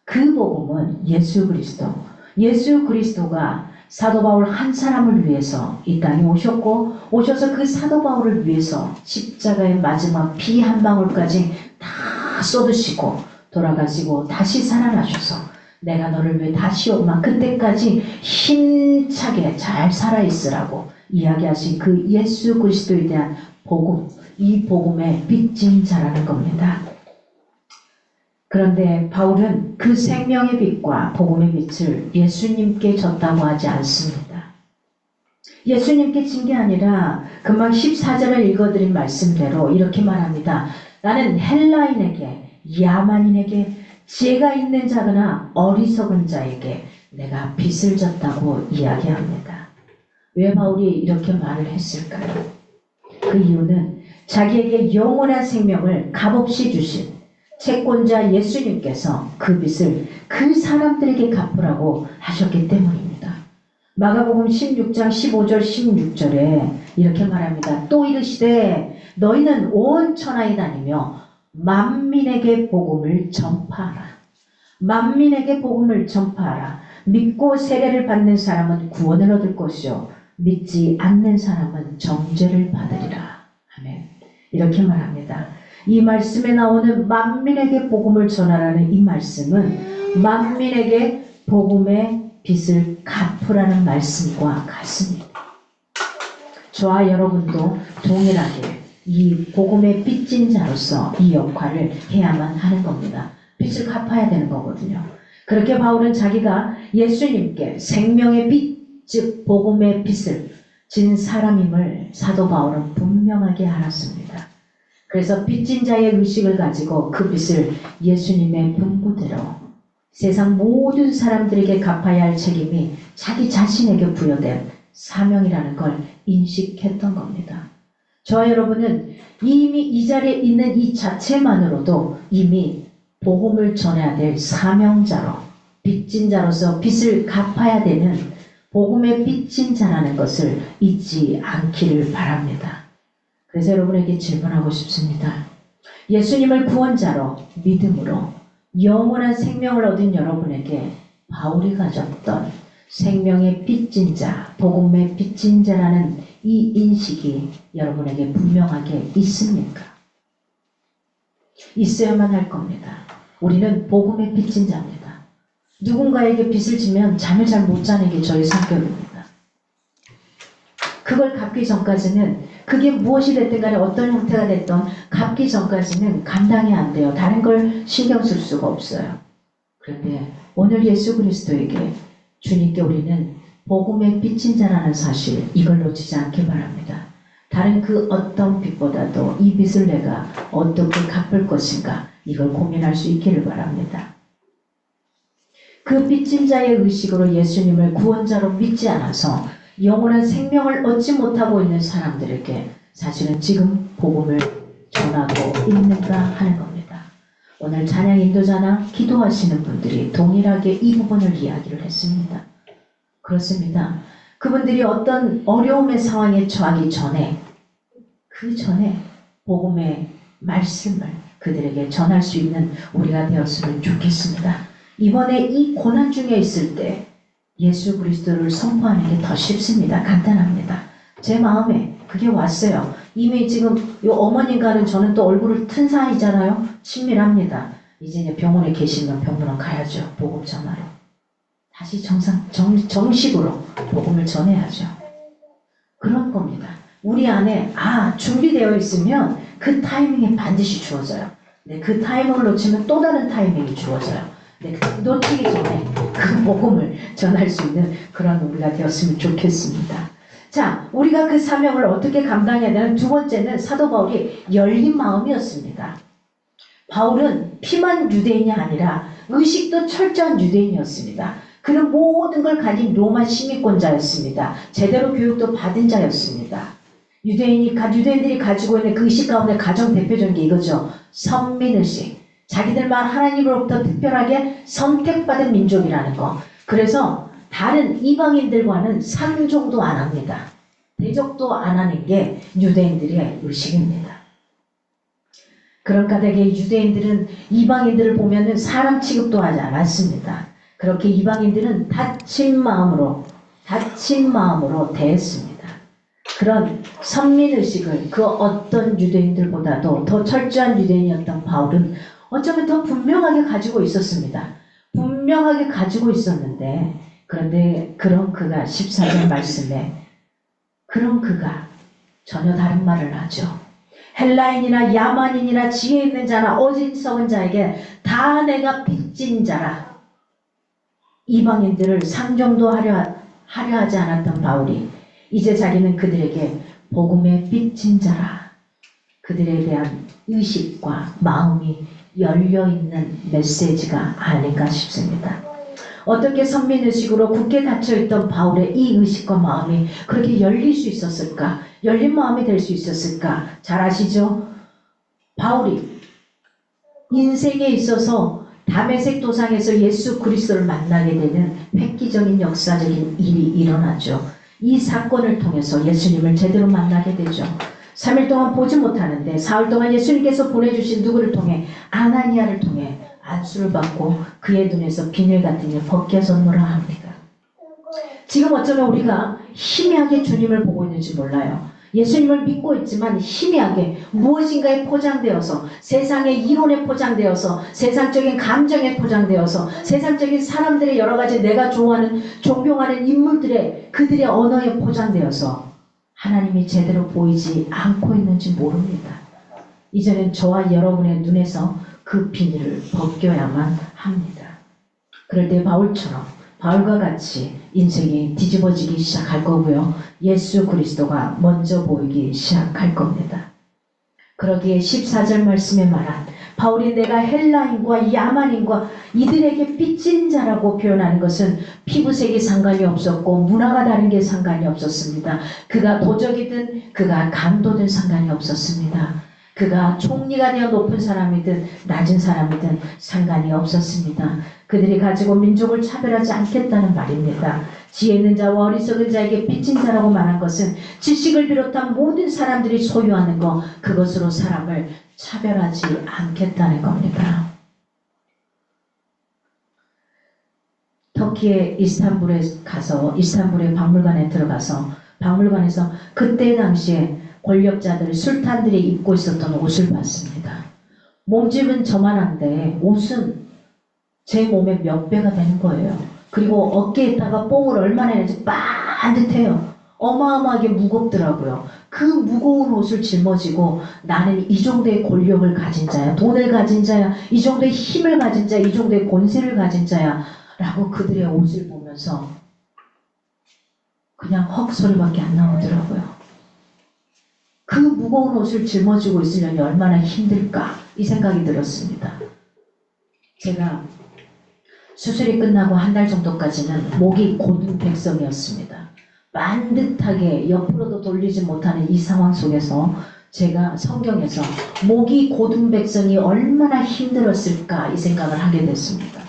그 복음은 예수 그리스도. 예수 그리스도가 사도 바울 한 사람을 위해서 이 땅에 오셔서 그 사도 바울을 위해서 십자가의 마지막 피 한 방울까지 다 쏟으시고 돌아가시고 다시 살아나셔서 내가 너를 위해 다시 오마 그때까지 힘차게 잘 살아있으라고 이야기하신 그 예수 그리스도에 대한 복음, 이 복음의 빚진 자라는 겁니다. 그런데 바울은 그 생명의 빛과 복음의 빛을 예수님께 줬다고 하지 않습니다. 예수님께 진 게 아니라 금방 14절을 읽어드린 말씀대로 이렇게 말합니다. 나는 헬라인에게, 야만인에게, 지혜가 있는 자거나 어리석은 자에게 내가 빚을 졌다고 이야기합니다. 왜 바울이 이렇게 말을 했을까요? 그 이유는 자기에게 영원한 생명을 값없이 주신 채권자 예수님께서 그 빚을 그 사람들에게 갚으라고 하셨기 때문입니다. 마가복음 16장 15절 16절에 이렇게 말합니다. 또 이르시되 너희는 온 천하에 다니며 만민에게 복음을 전파하라. 만민에게 복음을 전파하라. 믿고 세례를 받는 사람은 구원을 얻을 것이요 믿지 않는 사람은 정죄를 받으리라. 아멘. 이렇게 말합니다. 이 말씀에 나오는 만민에게 복음을 전하라는 이 말씀은 만민에게 복음의 빚을 갚으라는 말씀과 같습니다. 저와 여러분도 동일하게 이 복음의 빚진 자로서 이 역할을 해야만 하는 겁니다. 빚을 갚아야 되는 거거든요. 그렇게 바울은 자기가 예수님께 생명의 빚, 즉 복음의 빚을 진 사람임을 사도 바울은 분명하게 알았습니다. 그래서 빚진 자의 의식을 가지고 그 빚을 예수님의 분부대로 세상 모든 사람들에게 갚아야 할 책임이 자기 자신에게 부여된 사명이라는 걸 인식했던 겁니다. 저와 여러분은 이미 이 자리에 있는 이 자체만으로도 이미 복음을 전해야 될 사명자로, 빚진 자로서 빚을 갚아야 되는 복음의 빚진 자라는 것을 잊지 않기를 바랍니다. 그래서 여러분에게 질문하고 싶습니다. 예수님을 구원자로 믿음으로 영원한 생명을 얻은 여러분에게 바울이 가졌던 생명의 빚진 자, 복음의 빚진 자라는 이 인식이 여러분에게 분명하게 있습니까? 있어야만 할 겁니다. 우리는 복음의 빚진 자입니다. 누군가에게 빚을 지면 잠을 잘 못 자는 게 저희 성격입니다. 그걸 갚기 전까지는 그게 무엇이 됐든 간에 어떤 형태가 됐든 갚기 전까지는 감당이 안 돼요. 다른 걸 신경 쓸 수가 없어요. 그런데 오늘 예수 그리스도에게 주님께 우리는 복음의 빚진 자라는 사실 이걸 놓치지 않기 바랍니다. 다른 그 어떤 빚보다도 이 빚을 내가 어떻게 갚을 것인가 이걸 고민할 수 있기를 바랍니다. 그 빚진 자의 의식으로 예수님을 구원자로 믿지 않아서 영원한 생명을 얻지 못하고 있는 사람들에게 사실은 지금 복음을 전하고 있는가 하는 겁니다. 오늘 찬양 인도자나 기도하시는 분들이 동일하게 이 부분을 이야기를 했습니다. 그렇습니다. 그분들이 어떤 어려움의 상황에 처하기 전에 그 전에 복음의 말씀을 그들에게 전할 수 있는 우리가 되었으면 좋겠습니다. 이번에 이 고난 중에 있을 때 예수 그리스도를 선포하는 게 더 쉽습니다. 간단합니다. 제 마음에 그게 왔어요. 이미 지금 요 어머님과는 저는 또 얼굴을 튼 사이잖아요. 친밀합니다. 이제 병원에 계시면 병원에 가야죠. 복음 전하러. 다시 정식으로 복음을 전해야죠. 그런 겁니다. 우리 안에 준비되어 있으면 그 타이밍에 반드시 주어져요. 네, 그 타이밍을 놓치면 또 다른 타이밍이 주어져요. 네, 놓치기 전에 그 복음을 전할 수 있는 그런 우리가 되었으면 좋겠습니다. 자, 우리가 그 사명을 어떻게 감당해야 되는 두 번째는 사도 바울이 열린 마음이었습니다. 바울은 피만 유대인이 아니라 의식도 철저한 유대인이었습니다. 그는 모든 걸 가진 로마 시민권자였습니다. 제대로 교육도 받은 자였습니다. 유대인들이 가지고 있는 그 의식 가운데 가장 대표적인 게 이거죠. 선민의식. 자기들만 하나님으로부터 특별하게 선택받은 민족이라는 거. 그래서 다른 이방인들과는 상종도 안 합니다. 대적도 안 하는 게 유대인들의 의식입니다. 그런 까닭에 유대인들은 이방인들을 보면은 사람 취급도 하지 않았습니다. 그렇게 이방인들은 다친 마음으로 대했습니다. 그런 선민의식을 그 어떤 유대인들보다도 더 철저한 유대인이었던 바울은 어쩌면 더 분명하게 가지고 있었습니다. 분명하게 가지고 있었는데 그런데 그런 그가 14절 말씀에 그런 그가 전혀 다른 말을 하죠. 헬라인이나 야만인이나 지혜 있는 자나 어리석은 자에게 다 내가 빚진 자라. 이방인들을 상종도 하려 하지 않았던 바울이 이제 자기는 그들에게 복음의 빚진 자라. 그들에 대한 의식과 마음이 열려있는 메시지가 아닌가 싶습니다. 어떻게 선민의식으로 굳게 닫혀있던 바울의 이 의식과 마음이 그렇게 열릴 수 있었을까? 열린 마음이 될 수 있었을까? 잘 아시죠? 바울이 인생에 있어서 다메섹 도상에서 예수 그리스도를 만나게 되는 획기적인 역사적인 일이 일어나죠. 이 사건을 통해서 예수님을 제대로 만나게 되죠. 3일 동안 보지 못하는데 사흘 동안 예수님께서 보내주신 누구를 통해 아나니아를 통해 안수를 받고 그의 눈에서 비늘 같은 일 벗겨졌노라 합니다. 지금 어쩌면 우리가 희미하게 주님을 보고 있는지 몰라요. 예수님을 믿고 있지만 희미하게 무엇인가에 포장되어서 세상의 이론에 포장되어서 세상적인 감정에 포장되어서 세상적인 사람들의 여러 가지 내가 좋아하는 존경하는 인물들의 그들의 언어에 포장되어서 하나님이 제대로 보이지 않고 있는지 모릅니다. 이제는 저와 여러분의 눈에서 그 비늘을 벗겨야만 합니다. 그럴 때 바울과 같이 인생이 뒤집어지기 시작할 거고요. 예수 그리스도가 먼저 보이기 시작할 겁니다. 그러기에 14절 말씀에 말한 바울이 내가 헬라인과 야만인과 이들에게 빚진 자라고 표현하는 것은 피부색이 상관이 없었고 문화가 다른 게 상관이 없었습니다. 그가 도적이든 그가 강도든 상관이 없었습니다. 그가 총리가 되어 높은 사람이든 낮은 사람이든 상관이 없었습니다. 그들이 가지고 민족을 차별하지 않겠다는 말입니다. 지혜 있는 자와 어리석은 자에게 빚진 자라고 말한 것은 지식을 비롯한 모든 사람들이 소유하는 것, 그것으로 사람을 차별하지 않겠다는 겁니다. 터키의 이스탄불의 박물관에 들어가서 박물관에서 그때 당시에 권력자들, 술탄들이 입고 있었던 옷을 봤습니다. 몸집은 저만한데 옷은 제 몸의 몇 배가 되는 거예요. 그리고 어깨에다가 뽕을 얼마나 했는지 반듯해요. 어마어마하게 무겁더라고요. 그 무거운 옷을 짊어지고 나는 이 정도의 권력을 가진 자야, 돈을 가진 자야, 이 정도의 힘을 가진 자야, 이 정도의 권세를 가진 자야 라고 그들의 옷을 보면서 그냥 헉 소리밖에 안 나오더라고요. 그 무거운 옷을 짊어지고 있으려니 얼마나 힘들까 이 생각이 들었습니다. 제가 수술이 끝나고 한 달 정도까지는 목이 곧은 백성이었습니다. 반듯하게 옆으로도 돌리지 못하는 이 상황 속에서 제가 성경에서 목이 곧은 백성이 얼마나 힘들었을까 이 생각을 하게 됐습니다.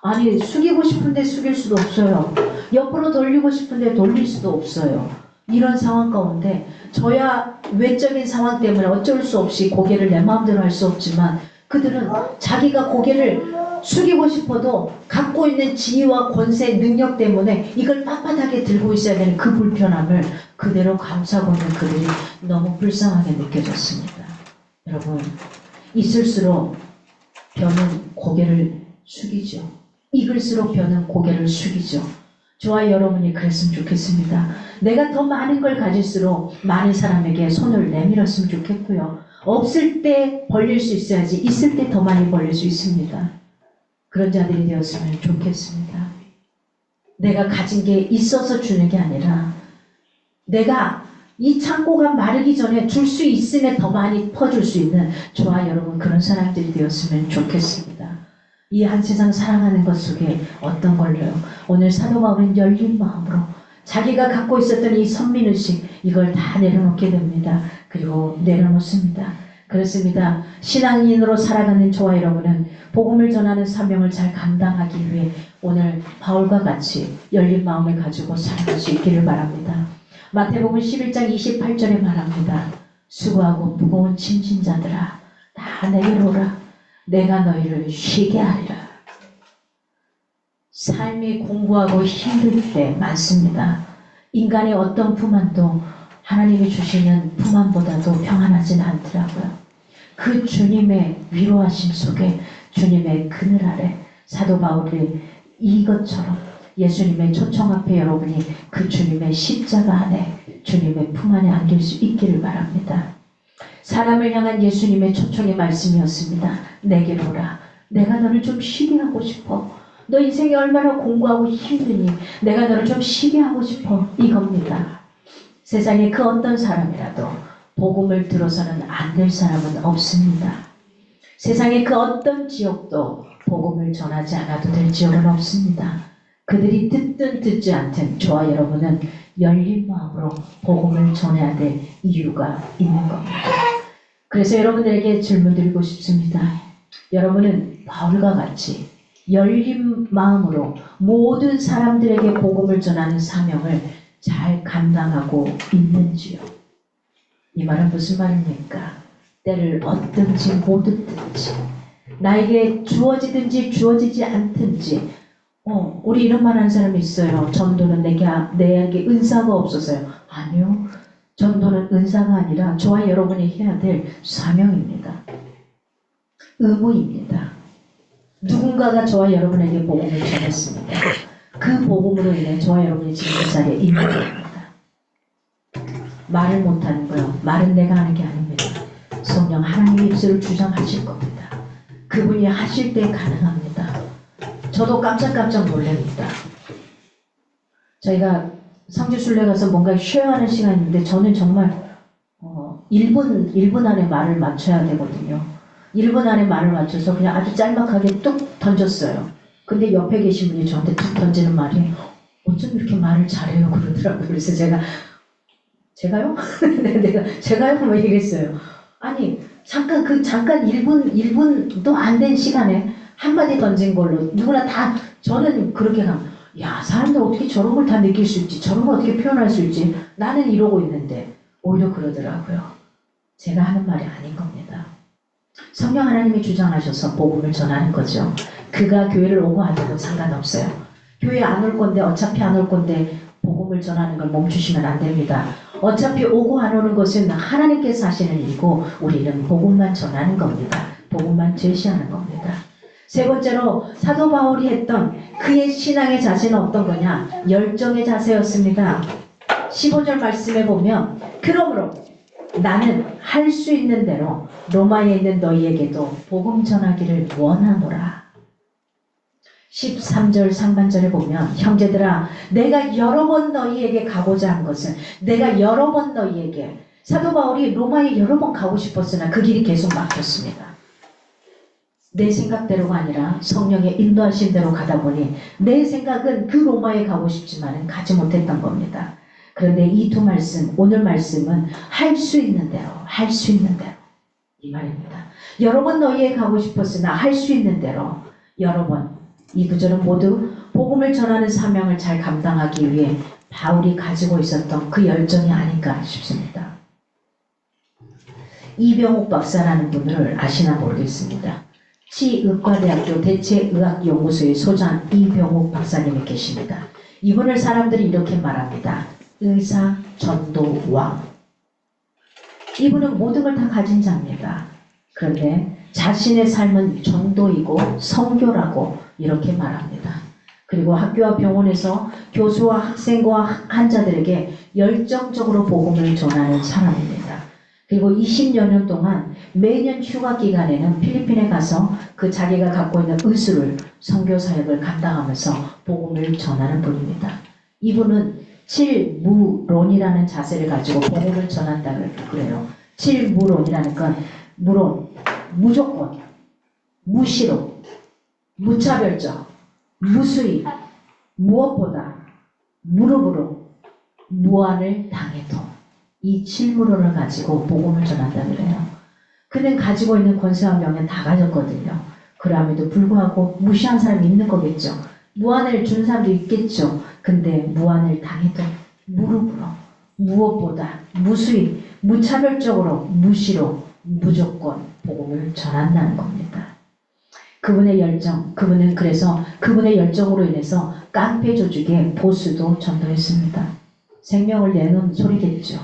아니 숙이고 싶은데 숙일 수도 없어요. 옆으로 돌리고 싶은데 돌릴 수도 없어요. 이런 상황 가운데 저야 외적인 상황 때문에 어쩔 수 없이 고개를 내 마음대로 할 수 없지만 그들은 자기가 고개를 숙이고 싶어도 갖고 있는 지위와 권세, 능력 때문에 이걸 빳빳하게 들고 있어야 되는 그 불편함을 그대로 감싸고 있는 그들이 너무 불쌍하게 느껴졌습니다. 여러분, 있을수록 벼는 고개를 숙이죠. 익을수록 벼는 고개를 숙이죠. 저와 여러분이 그랬으면 좋겠습니다. 내가 더 많은 걸 가질수록 많은 사람에게 손을 내밀었으면 좋겠고요. 없을 때 벌릴 수 있어야지 있을 때 더 많이 벌릴 수 있습니다. 그런 자들이 되었으면 좋겠습니다. 내가 가진 게 있어서 주는 게 아니라 내가 이 창고가 마르기 전에 줄 수 있음에 더 많이 퍼줄 수 있는 저와 여러분 그런 사람들이 되었으면 좋겠습니다. 이 한 세상 살아가는 것 속에 어떤 걸로요? 오늘 사도 바울은 열린 마음으로 자기가 갖고 있었던 이 선민의식 이걸 다 내려놓게 됩니다. 그리고 내려놓습니다. 그렇습니다. 신앙인으로 살아가는 저와 여러분은 복음을 전하는 사명을 잘 감당하기 위해 오늘 바울과 같이 열린 마음을 가지고 살아갈 수 있기를 바랍니다. 마태복음 11장 28절에 말합니다. 수고하고 무거운 짐진 자들아 다 내게로 오라. 내가 너희를 쉬게 하리라. 삶이 공부하고 힘들 때 많습니다. 인간의 어떤 품안도 하나님이 주시는 품안보다도 평안하진 않더라고요. 그 주님의 위로하심 속에 주님의 그늘 아래 사도 바울이 이것처럼 예수님의 초청 앞에 여러분이 그 주님의 십자가 안에 주님의 품 안에 안길 수 있기를 바랍니다. 사람을 향한 예수님의 초청의 말씀이었습니다. 내게로 오라. 내가 너를 좀 쉬게 하고 싶어. 너 인생이 얼마나 공부하고 힘드니 내가 너를 좀 쉬게 하고 싶어. 이겁니다. 세상에 그 어떤 사람이라도 복음을 들어서는 안 될 사람은 없습니다. 세상에 그 어떤 지역도 복음을 전하지 않아도 될 지역은 없습니다. 그들이 듣든 듣지 않든 저와 여러분은 열린 마음으로 복음을 전해야 될 이유가 있는 겁니다. 그래서 여러분들에게 질문 드리고 싶습니다. 여러분은 바울과 같이 열린 마음으로 모든 사람들에게 복음을 전하는 사명을 잘 감당하고 있는지요? 이 말은 무슨 말입니까? 때를 얻든지 못 얻든지 나에게 주어지든지 주어지지 않든지 우리 이런 말 하는 사람이 있어요. 전도는 내게 은사가 없어서요. 아니요. 전도는 은사가 아니라 저와 여러분이 해야 될 사명입니다. 의무입니다. 누군가가 저와 여러분에게 복음을 전했습니다. 그 복음으로 인해 저와 여러분이 지금 이 자리에 있는 겁니다. 말을 못하는 거요. 말은 내가 하는 게 아닙니다. 성령 하나님의 입술을 주장하실 겁니다. 그분이 하실 때 가능합니다. 저도 깜짝깜짝 놀랍니다. 저희가 성지순례 가서 뭔가 쉐어하는 시간인데 저는 정말 1분 안에 말을 맞춰야 되거든요. 1분 안에 말을 맞춰서 그냥 아주 짤막하게 뚝 던졌어요. 근데 옆에 계신 분이 저한테 툭 던지는 말이 어쩜 이렇게 말을 잘해요 그러더라고요. 그래서 제가요? 제가요? 뭐 이랬어요. 아니 잠깐 1분도 안 된 시간에 한마디 던진 걸로 누구나 다 저는 그렇게 야 사람들 어떻게 저런 걸 다 느낄 수 있지 저런 걸 어떻게 표현할 수 있지 나는 이러고 있는데 오히려 그러더라고요. 제가 하는 말이 아닌 겁니다. 성령 하나님이 주장하셔서 복음을 전하는 거죠. 그가 교회를 오고 안 오고 상관없어요. 교회 안 올 건데 어차피 안 올 건데 복음을 전하는 걸 멈추시면 안 됩니다. 어차피 오고 안 오는 것은 하나님께서 하시는 일이고 우리는 복음만 전하는 겁니다. 복음만 제시하는 겁니다. 세 번째로 사도 바울이 했던 그의 신앙의 자세는 어떤 거냐? 열정의 자세였습니다. 15절 말씀에 보면 그러므로 나는 할 수 있는 대로 로마에 있는 너희에게도 복음 전하기를 원하노라. 13절 상반절에 보면 형제들아 내가 여러 번 너희에게 가고자 한 것은 내가 여러 번 너희에게 사도 바울이 로마에 여러 번 가고 싶었으나 그 길이 계속 막혔습니다. 내 생각대로가 아니라 성령의 인도하신 대로 가다 보니 내 생각은 그 로마에 가고 싶지만 가지 못했던 겁니다. 그런데 이 두 말씀, 오늘 말씀은 할 수 있는 대로, 할 수 있는 대로 이 말입니다. 여러 번 너희에 가고 싶었으나 할 수 있는 대로 여러 번. 이 구절은 모두 복음을 전하는 사명을 잘 감당하기 위해 바울이 가지고 있었던 그 열정이 아닌가 싶습니다. 이병옥 박사라는 분을 아시나 모르겠습니다. 치의과대학교 대체의학연구소의 소장 이병옥 박사님이 계십니다. 이분을 사람들이 이렇게 말합니다. 의사 전도왕. 이분은 모든 걸 다 가진 자입니다. 그런데 자신의 삶은 전도이고 선교라고 이렇게 말합니다. 그리고 학교와 병원에서 교수와 학생과 환자들에게 열정적으로 복음을 전하는 사람입니다. 그리고 20여 년 동안 매년 휴가 기간에는 필리핀에 가서 그 자기가 갖고 있는 의술을 선교 사역을 감당하면서 복음을 전하는 분입니다. 이분은 칠무론이라는 자세를 가지고 복음을 전한다고 그래요. 칠무론이라는 건 무론, 무조건, 무시로, 무차별적, 무수히, 무엇보다, 무릎으로, 무한을 당해도 이 칠무론을 가지고 복음을 전한다 그래요. 그는 가지고 있는 권세와 명예 다 가졌거든요. 그럼에도 불구하고 무시한 사람이 있는 거겠죠. 무한을 준 사람도 있겠죠. 근데 무한을 당해도 무릎으로, 무엇보다, 무수히, 무차별적으로, 무시로, 무조건 복음을 전한다는 겁니다. 그분의 열정, 그분은 그래서 그분의 열정으로 인해서 깡패 조직의 보스도 전도했습니다. 생명을 내놓은 소리겠죠.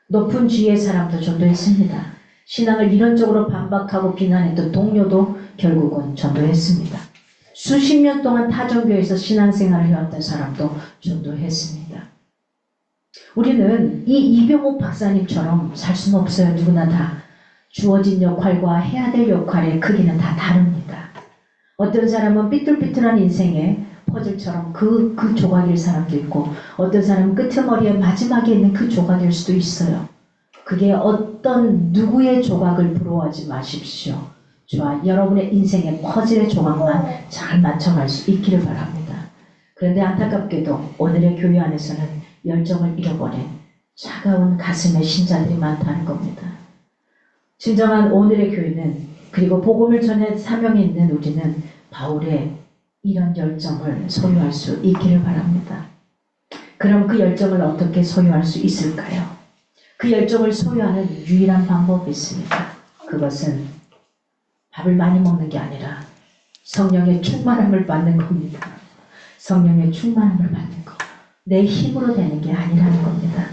높은 지위의 사람도 전도했습니다. 신앙을 이론적으로 반박하고 비난했던 동료도 결국은 전도했습니다. 수십 년 동안 타종교에서 신앙생활을 해왔던 사람도 전도했습니다. 우리는 이 이병옥 박사님처럼 살 수는 없어요. 누구나 다. 주어진 역할과 해야 될 역할의 크기는 다 다릅니다. 어떤 사람은 삐뚤삐뚤한 인생에 퍼즐처럼 그 조각일 사람도 있고 어떤 사람은 끄트머리의 마지막에 있는 그 조각일 수도 있어요. 그게 어떤 누구의 조각을 부러워하지 마십시오. 저와 여러분의 인생의 퍼즐의 조각만 잘 맞춰갈 수 있기를 바랍니다. 그런데 안타깝게도 오늘의 교회 안에서는 열정을 잃어버린 차가운 가슴의 신자들이 많다는 겁니다. 진정한 오늘의 교회는 그리고 복음을 전해 사명에 있는 우리는 바울의 이런 열정을 소유할 수 있기를 바랍니다. 그럼 그 열정을 어떻게 소유할 수 있을까요? 그 열정을 소유하는 유일한 방법이 있습니다. 그것은 밥을 많이 먹는 게 아니라 성령의 충만함을 받는 겁니다. 성령의 충만함을 받는 것. 내 힘으로 되는 게 아니라는 겁니다.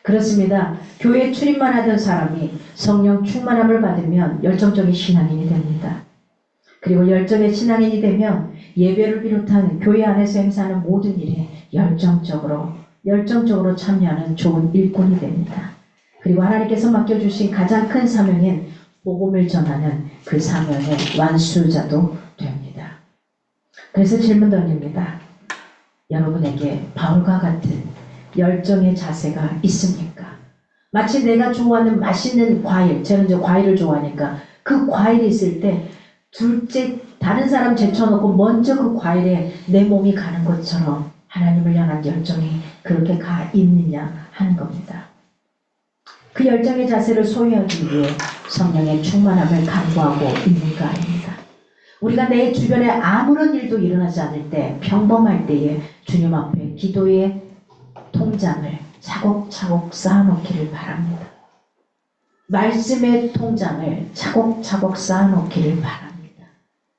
그렇습니다. 교회에 출입만 하던 사람이 성령 충만함을 받으면 열정적인 신앙인이 됩니다. 그리고 열정의 신앙인이 되면 예배를 비롯한 교회 안에서 행사하는 모든 일에 열정적으로 참여하는 좋은 일꾼이 됩니다. 그리고 하나님께서 맡겨주신 가장 큰 사명인 복음을 전하는 그 사명의 완수자도 됩니다. 그래서 질문 던집니다. 여러분에게 바울과 같은 열정의 자세가 있습니까? 마치 내가 좋아하는 맛있는 과일, 저는 이제 과일을 좋아하니까 그 과일이 있을 때 둘째 다른 사람 제쳐놓고 먼저 그 과일에 내 몸이 가는 것처럼 하나님을 향한 열정이 그렇게 가 있느냐 하는 겁니다. 그 열정의 자세를 소유하기 위해 성령의 충만함을 간구하고 있는가 아닙니다. 우리가 내 주변에 아무런 일도 일어나지 않을 때 평범할 때에 주님 앞에 기도의 통장을 차곡차곡 쌓아놓기를 바랍니다. 말씀의 통장을 차곡차곡 쌓아놓기를 바랍니다.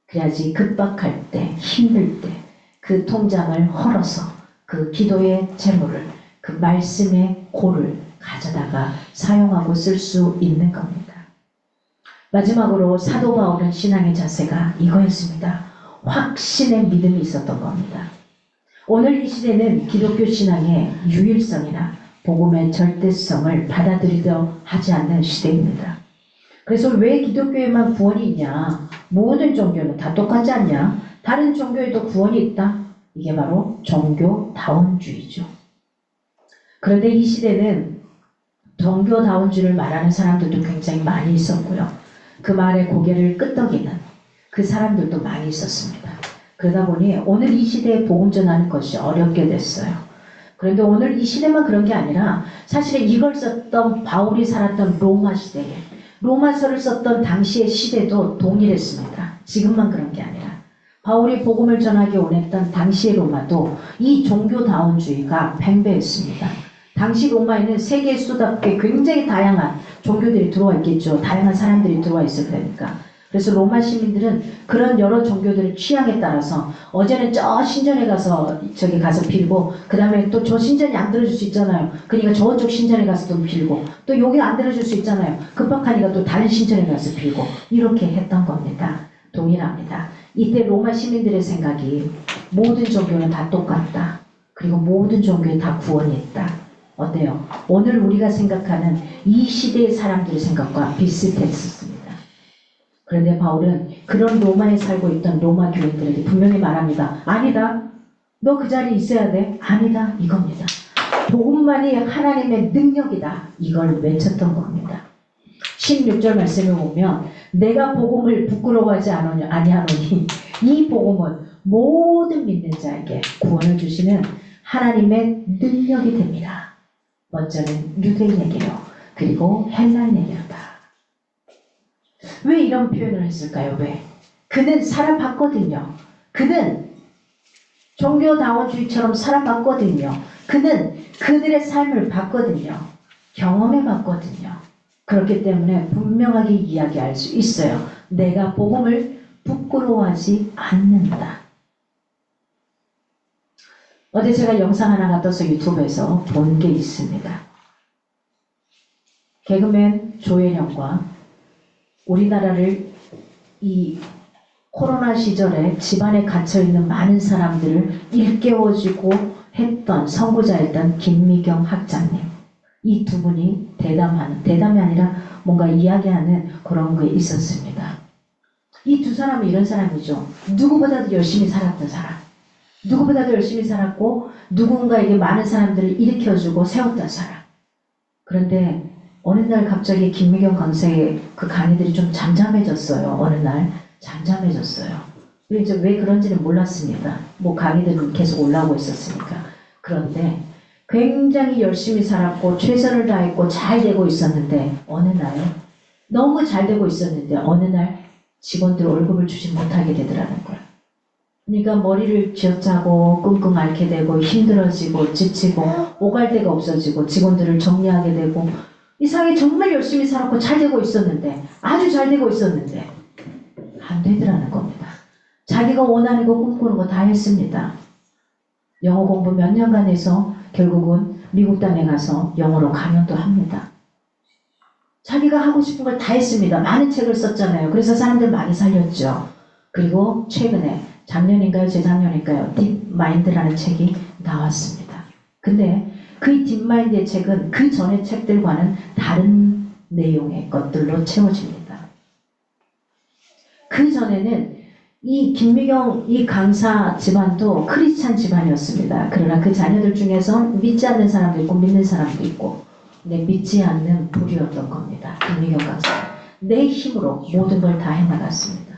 그래야지 급박할 때, 힘들 때 그 통장을 헐어서 그 기도의 재물을, 그 말씀의 고를 가져다가 사용하고 쓸 수 있는 겁니다. 마지막으로 사도 바울은 신앙의 자세가 이거였습니다. 확신의 믿음이 있었던 겁니다. 오늘 이 시대는 기독교 신앙의 유일성이나 복음의 절대성을 받아들이려 하지 않는 시대입니다. 그래서 왜 기독교에만 구원이 있냐? 모든 종교는 다 똑같지 않냐? 다른 종교에도 구원이 있다? 이게 바로 종교다원주의죠. 그런데 이 시대는 종교다원주의를 말하는 사람들도 굉장히 많이 있었고요. 그 말에 고개를 끄덕이는 그 사람들도 많이 있었습니다. 그러다 보니 오늘 이 시대에 복음 전하는 것이 어렵게 됐어요. 그런데 오늘 이 시대만 그런 게 아니라 사실은 이걸 썼던 바울이 살았던 로마 시대에 로마서를 썼던 당시의 시대도 동일했습니다. 지금만 그런 게 아니라 바울이 복음을 전하기 원했던 당시의 로마도 이 종교다원주의가 팽배했습니다. 당시 로마에는 세계 수답게 굉장히 다양한 종교들이 들어와 있겠죠. 다양한 사람들이 들어와 있을 테니까. 그래서 로마 시민들은 그런 여러 종교들의 취향에 따라서 어제는 저 신전에 가서 저기 가서 빌고 그 다음에 또 저 신전이 안 들어줄 수 있잖아요. 그러니까 저쪽 신전에 가서 또 빌고 또 여기 안 들어줄 수 있잖아요. 급박하니까 또 다른 신전에 가서 빌고 이렇게 했던 겁니다. 동일합니다. 이때 로마 시민들의 생각이 모든 종교는 다 똑같다. 그리고 모든 종교에 다 구원이 있다. 어때요? 오늘 우리가 생각하는 이 시대의 사람들의 생각과 비슷했었습니다. 그런데 바울은 그런 로마에 살고 있던 로마 교인들에게 분명히 말합니다. 아니다. 너 그 자리에 있어야 돼. 아니다. 이겁니다. 복음만이 하나님의 능력이다. 이걸 외쳤던 겁니다. 16절 말씀을 보면 내가 복음을 부끄러워하지 아니하노니 이 복음은 모든 믿는 자에게 구원을 주시는 하나님의 능력이 됩니다. 먼저는 유대인에게요. 그리고 헬라인에게로다. 왜 이런 표현을 했을까요? 왜? 그는 살아봤거든요. 그는 종교다원주의처럼 살아봤거든요. 그는 그들의 삶을 봤거든요. 경험해봤거든요. 그렇기 때문에 분명하게 이야기할 수 있어요. 내가 복음을 부끄러워하지 않는다. 어제 제가 영상 하나가 떠서 유튜브에서 본 게 있습니다. 개그맨 조혜련과 우리나라를 이 코로나 시절에 집안에 갇혀있는 많은 사람들을 일깨워주고 했던 선구자였던 김미경 학장님. 이 두 분이 대담이 아니라 뭔가 이야기하는 그런 게 있었습니다. 이 두 사람은 이런 사람이죠. 누구보다도 열심히 살았던 사람. 누구보다도 열심히 살았고 누군가에게 많은 사람들을 일으켜주고 세웠던 사람. 그런데 어느 날 갑자기 김미경 강사의 그 강의들이 좀 잠잠해졌어요. 어느 날 잠잠해졌어요. 이제 왜 그런지는 몰랐습니다. 뭐 강의들은 계속 올라오고 있었으니까. 그런데 굉장히 열심히 살았고 최선을 다했고 잘 되고 있었는데 어느 날 너무 잘 되고 있었는데 어느 날 직원들 월급을 주지 못하게 되더라는 거예요. 그러니까 머리를 쥐어짜고 끙끙 앓게 되고 힘들어지고 지치고 오갈 데가 없어지고 직원들을 정리하게 되고 이상하게 정말 열심히 살았고 잘 되고 있었는데 아주 잘 되고 있었는데 안 되더라는 겁니다. 자기가 원하는 거 꿈꾸는 거 다 했습니다. 영어 공부 몇 년간 해서 결국은 미국 땅에 가서 영어로 강연도 합니다. 자기가 하고 싶은 걸 다 했습니다. 많은 책을 썼잖아요. 그래서 사람들 많이 살렸죠. 그리고 최근에 작년인가요? 재작년인가요? 딥마인드라는 책이 나왔습니다. 근데 그 딥마인드의 책은 그 전의 책들과는 다른 내용의 것들로 채워집니다. 그 전에는 이 김미경 이 강사 집안도 크리스찬 집안이었습니다. 그러나 그 자녀들 중에서 믿지 않는 사람도 있고 믿는 사람도 있고 근데 믿지 않는 불이었던 겁니다. 김미경 강사. 내 힘으로 모든 걸 다 해나갔습니다.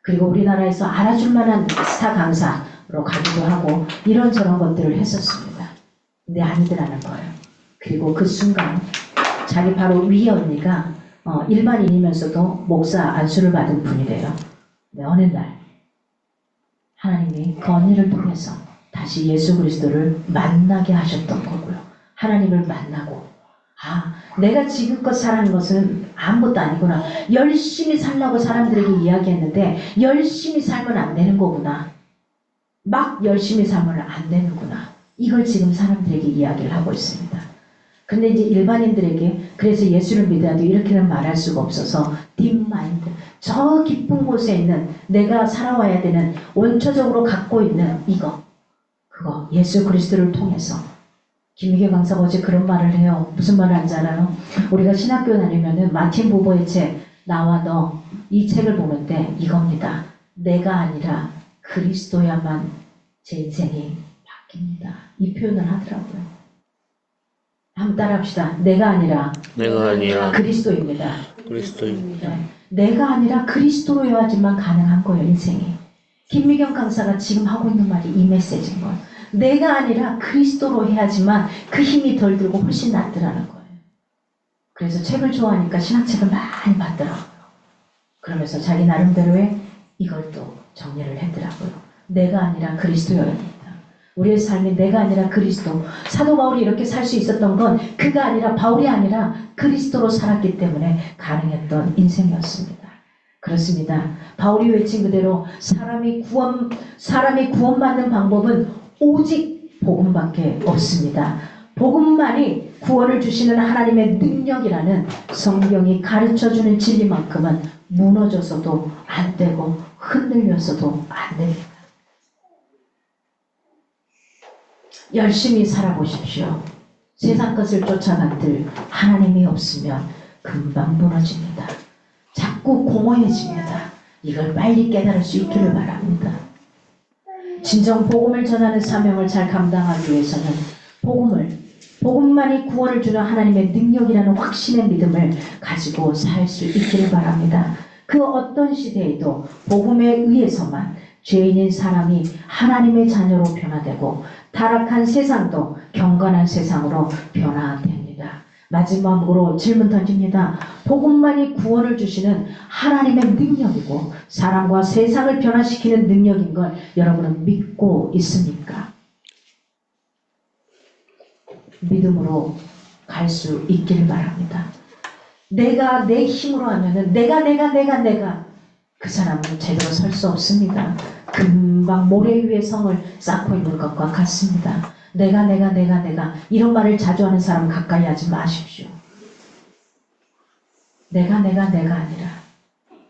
그리고 우리나라에서 알아줄 만한 스타 강사로 가기도 하고 이런저런 것들을 했었습니다. 근데 아니더라는 거예요. 그리고 그 순간 자기 바로 위에 언니가 일반인이면서도 목사 안수를 받은 분이래요. 근데 어느 날 하나님이 그 언니를 통해서 다시 예수 그리스도를 만나게 하셨던 거고요. 하나님을 만나고 내가 지금껏 살아는 것은 아무것도 아니구나. 열심히 살라고 사람들에게 이야기했는데 열심히 살면 안 되는 거구나. 막 열심히 살면 안 되는구나. 이걸 지금 사람들에게 이야기를 하고 있습니다. 근데 이제 일반인들에게 그래서 예수를 믿어야도 이렇게는 말할 수가 없어서 딥마인드, 저 깊은 곳에 있는 내가 살아와야 되는 원초적으로 갖고 있는 그거 예수 그리스도를 통해서 김미경 강사가 어제 그런 말을 해요. 무슨 말을 하는지 알아요? 우리가 신학교 다니면은 마틴 부버의 책 나와 너 이 책을 보는데 이겁니다. 내가 아니라 그리스도야만 제 인생이 바뀝니다. 이 표현을 하더라고요. 한번 따라합시다. 내가 아니라 그리스도입니다. 그리스도입니다. 네. 내가 아니라 그리스도로야지만 가능한 거예요, 인생이. 김미경 강사가 지금 하고 있는 말이 이 메시지인 거예요. 내가 아니라 그리스도로 해야지만 그 힘이 덜 들고 훨씬 낫더라는 거예요. 그래서 책을 좋아하니까 신학책을 많이 봤더라고요. 그러면서 자기 나름대로의 이걸 또 정리를 했더라고요. 내가 아니라 그리스도여입니다. 우리의 삶이 내가 아니라 그리스도. 사도 바울이 이렇게 살 수 있었던 건 그가 아니라 바울이 아니라 그리스도로 살았기 때문에 가능했던 인생이었습니다. 그렇습니다. 바울이 외친 그대로 사람이 구원받는 방법은 오직 복음밖에 없습니다. 복음만이 구원을 주시는 하나님의 능력이라는 성경이 가르쳐주는 진리만큼은 무너져서도 안 되고 흔들려서도 안 됩니다. 열심히 살아보십시오. 세상 것을 쫓아간들 하나님이 없으면 금방 무너집니다. 자꾸 공허해집니다. 이걸 빨리 깨달을 수 있기를 바랍니다. 진정 복음을 전하는 사명을 잘 감당하기 위해서는 복음만이 구원을 주는 하나님의 능력이라는 확신의 믿음을 가지고 살 수 있기를 바랍니다. 그 어떤 시대에도 복음에 의해서만 죄인인 사람이 하나님의 자녀로 변화되고 타락한 세상도 경건한 세상으로 변화됩니다. 마지막으로 질문 던집니다. 복음만이 구원을 주시는 하나님의 능력이고 사람과 세상을 변화시키는 능력인 걸 여러분은 믿고 있습니까? 믿음으로 갈 수 있기를 바랍니다. 내가 내 힘으로 하면은 내가 그 사람은 제대로 설 수 없습니다. 금방 모래 위에 성을 쌓고 있는 것과 같습니다. 내가 이런 말을 자주 하는 사람 가까이 하지 마십시오. 내가 아니라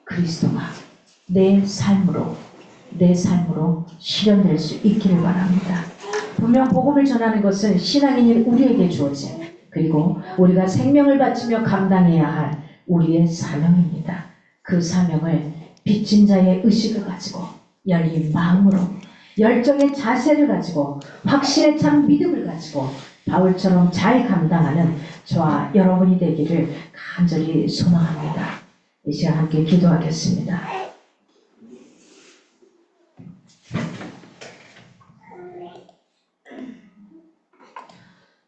그리스도가 내 삶으로 실현될 수 있기를 바랍니다. 분명 복음을 전하는 것은 신앙인인 우리에게 주어진 그리고 우리가 생명을 바치며 감당해야 할 우리의 사명입니다. 그 사명을 빚진 자의 의식을 가지고 열린 마음으로 열정의 자세를 가지고 확신에 찬 믿음을 가지고 바울처럼 잘 감당하는 저와 여러분이 되기를 간절히 소망합니다. 이 시간 함께 기도하겠습니다.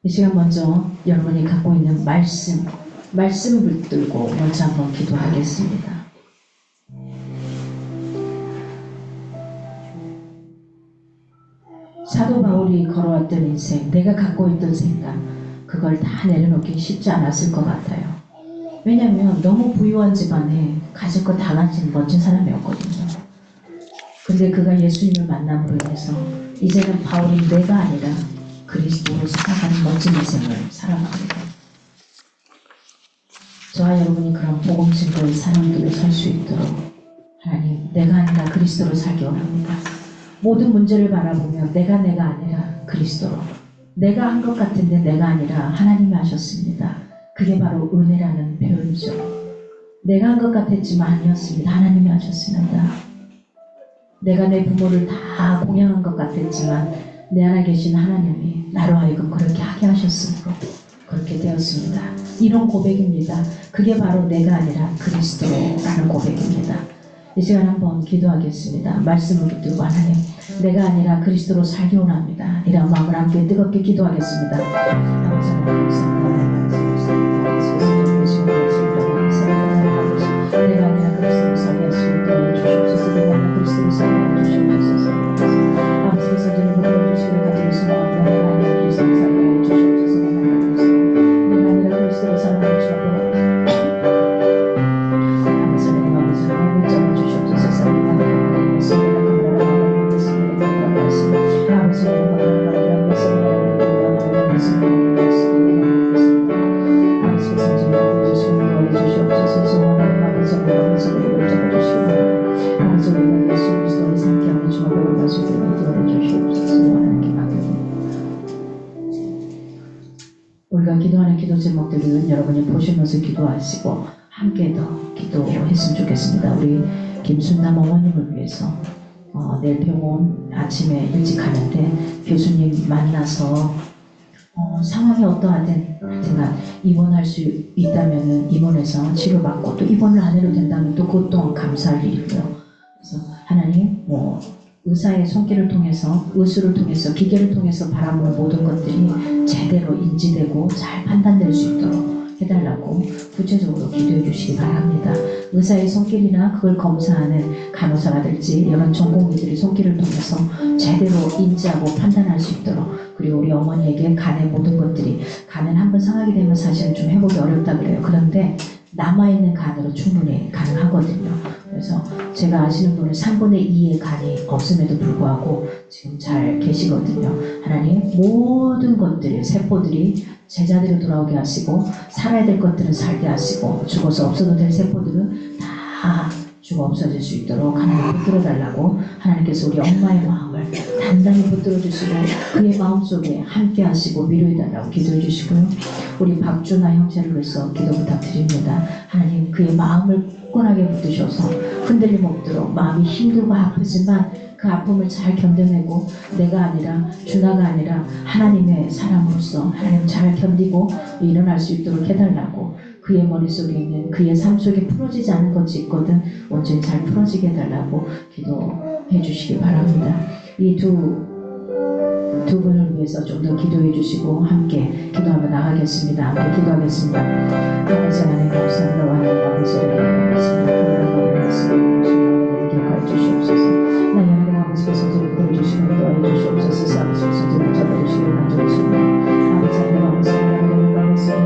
이 시간 먼저 여러분이 갖고 있는 말씀 붙들고 먼저 한번 기도하겠습니다. 사도 바울이 걸어왔던 인생, 내가 갖고 있던 생각, 그걸 다 내려놓기 쉽지 않았을 것 같아요. 왜냐하면 너무 부유한 집안에 가질 거 다 가진 멋진 사람이었거든요. 근데 그가 예수님을 만남으로 인해서 이제는 바울이 내가 아니라 그리스도로 살아가는 멋진 인생을 살아갑니다. 저와 여러분이 그런 복음 증거의 사람들을 설 수 있도록 하나님, 내가 아니라 그리스도로 살기 원합니다. 모든 문제를 바라보며 내가 아니라 그리스도로, 내가 한 것 같은데 내가 아니라 하나님이 하셨습니다. 그게 바로 은혜라는 표현이죠. 내가 한 것 같았지만 아니었습니다. 하나님이 하셨습니다. 내가 내 부모를 다 공양한 것 같았지만 내 안에 계신 하나님이 나로 하여금 그렇게 하게 하셨으므로 그렇게 되었습니다. 이런 고백입니다. 그게 바로 내가 아니라 그리스도라는 고백입니다. 이 시간 한번 기도하겠습니다. 말씀을 붙들고 하나님, 내가 아니라 그리스도로 살기 원합니다. 이런 마음을 함께 뜨겁게 기도하겠습니다. 아버지 하나님 감사합니다. 내가 아니라 그리스도로 살게 하시고 도와주시옵소서. 내가 아니라 그리스도로 살게 해주시옵소서. 아버지 선생님 보여주시고 가지고 소망합니다. 내가 아니라 그리스도로 살게 해주시옵소서. 내가 아니라 그리스도로 살게 해주시옵소서. 아버지 기도 제목들은 여러분이 보시면서 기도하시고 함께 더 기도했으면 좋겠습니다. 우리 김순남 어머님을 위해서 내일 병원 아침에 일찍 가는데 교수님 만나서 상황이 어떠하든 하여튼간 입원할 수 있다면 입원해서 치료받고 또 입원을 안 해도 된다면 또 그것 또한 감사할 일이고요. 그래서 하나님 의사의 손길을 통해서 의술을 통해서 기계를 통해서 바라보는 모든 것들이 제대로 인지되고 잘 판단될 수 있도록 해달라고 구체적으로 기도해 주시기 바랍니다. 의사의 손길이나 그걸 검사하는 간호사가 될지 이런 전공의들의 손길을 통해서 제대로 인지하고 판단할 수 있도록, 그리고 우리 어머니에게 간의 모든 것들이, 간은 한번 상하게 되면 사실은 좀 회복이 어렵다 그래요. 그런데 남아있는 간으로 충분히 가능하거든요. 그래서 제가 아시는 분은 3분의 2의 간이 없음에도 불구하고 지금 잘 계시거든요. 하나님 모든 것들이, 세포들이 제자리로 돌아오게 하시고 살아야 될 것들은 살게 하시고 죽어서 없어도 될 세포들은 다 죽어 없어질 수 있도록 하나님 붙들어 달라고 하나님께서 우리 엄마의 마음을 단단히 붙들어 주시고 그의 마음속에 함께 하시고 위로해 달라고 기도해 주시고요. 우리 박준하 형제를 위해서 기도 부탁드립니다. 하나님 그의 마음을 굳건하게 붙드셔서 흔들림 없도록, 마음이 힘들고 아프지만 그 아픔을 잘 견뎌내고 내가 아니라 준하가 아니라 하나님의 사람으로서 하나님 잘 견디고 일어날 수 있도록 해달라고, 그의 머릿속에 있는 그의 삶 속에 풀어지지 않은 것이 있거든 온전히 잘 풀어지게 해달라고 기도해 주시기 바랍니다. 이 두 분을 위해서 좀 더 기도해 주시고 함께 기도하며 나가겠습니다. 함께 기도하겠습니다. 아버지 하나님 감사합니다. 하나님 아버지를 기도하겠습니다. 그런 말씀을 기억하여 주시옵소서. 나 하나님 아버지께서 저를 보여주시고 도와해 주시옵소서. 아버지께서 저를 잡아주시고 만져주시고 아버지 하나님 아버지 하나님 아버지 아버지께서 저를 도와주시고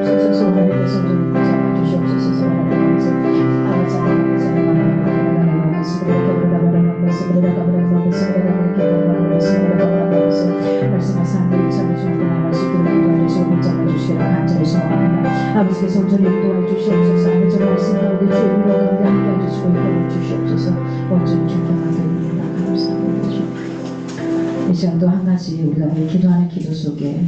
주시옵소서. 하나님께서 저를 잡아주시옵소서. 아버지께서 온전히 도와주시옵소서. 아버지 말씀 가운데 주의 위로 가운데 함께 해주시고 인도해 주시옵소서. 온전히 존경하게 됩니다. 감사합니다. 이 시간도 한 가지 우리가 늘 기도하는 기도 속에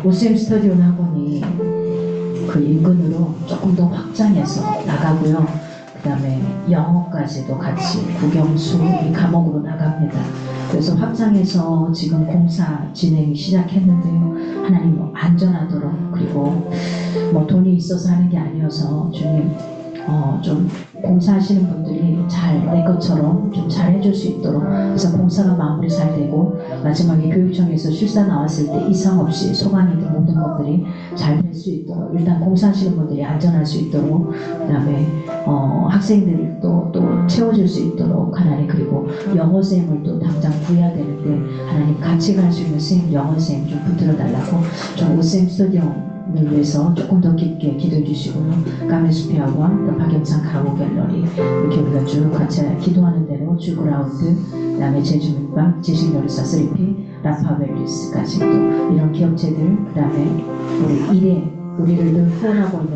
오셈 스터디온 학원이 그 인근으로 조금 더 확장해서 나가고요. 그 다음에 영어까지도 같이 국영수 이 과목으로 나갑니다. 그래서 확장해서 지금 공사 진행이 시작했는데요. 하나님 안전하도록, 그리고 돈이 있어서 하는 게 아니어서 주님 좀 공사하시는 분들이 잘 내 것처럼 좀 잘 해줄 수 있도록, 그래서 공사가 마무리 잘 되고 마지막에 교육청에서 실사 나왔을 때 이상 없이 소강이든 모든 것들이 잘 될 수 있도록, 일단 공사하시는 분들이 안전할 수 있도록, 그 다음에 학생들을 또 채워줄 수 있도록 하나님, 그리고 영어 쌤을 또 당장 구해야 되는데 하나님 같이 갈 수 있는 쌤, 영어 쌤 좀 붙들어 달라고 좀 오쌤 스터디움을 위해서 조금 더 깊게 기도해 주시고요. 까메스피아와 또 박영상 가구 갤러리 이렇게 우리가 쭉 같이 기도하는 대로 주그라운드, 그 다음에 제주민박, 지식요리사 3P, 라파벨리스까지 또 이런 기업체들, 그 다음에 우리 일에 우리를 늘 후원하고 있는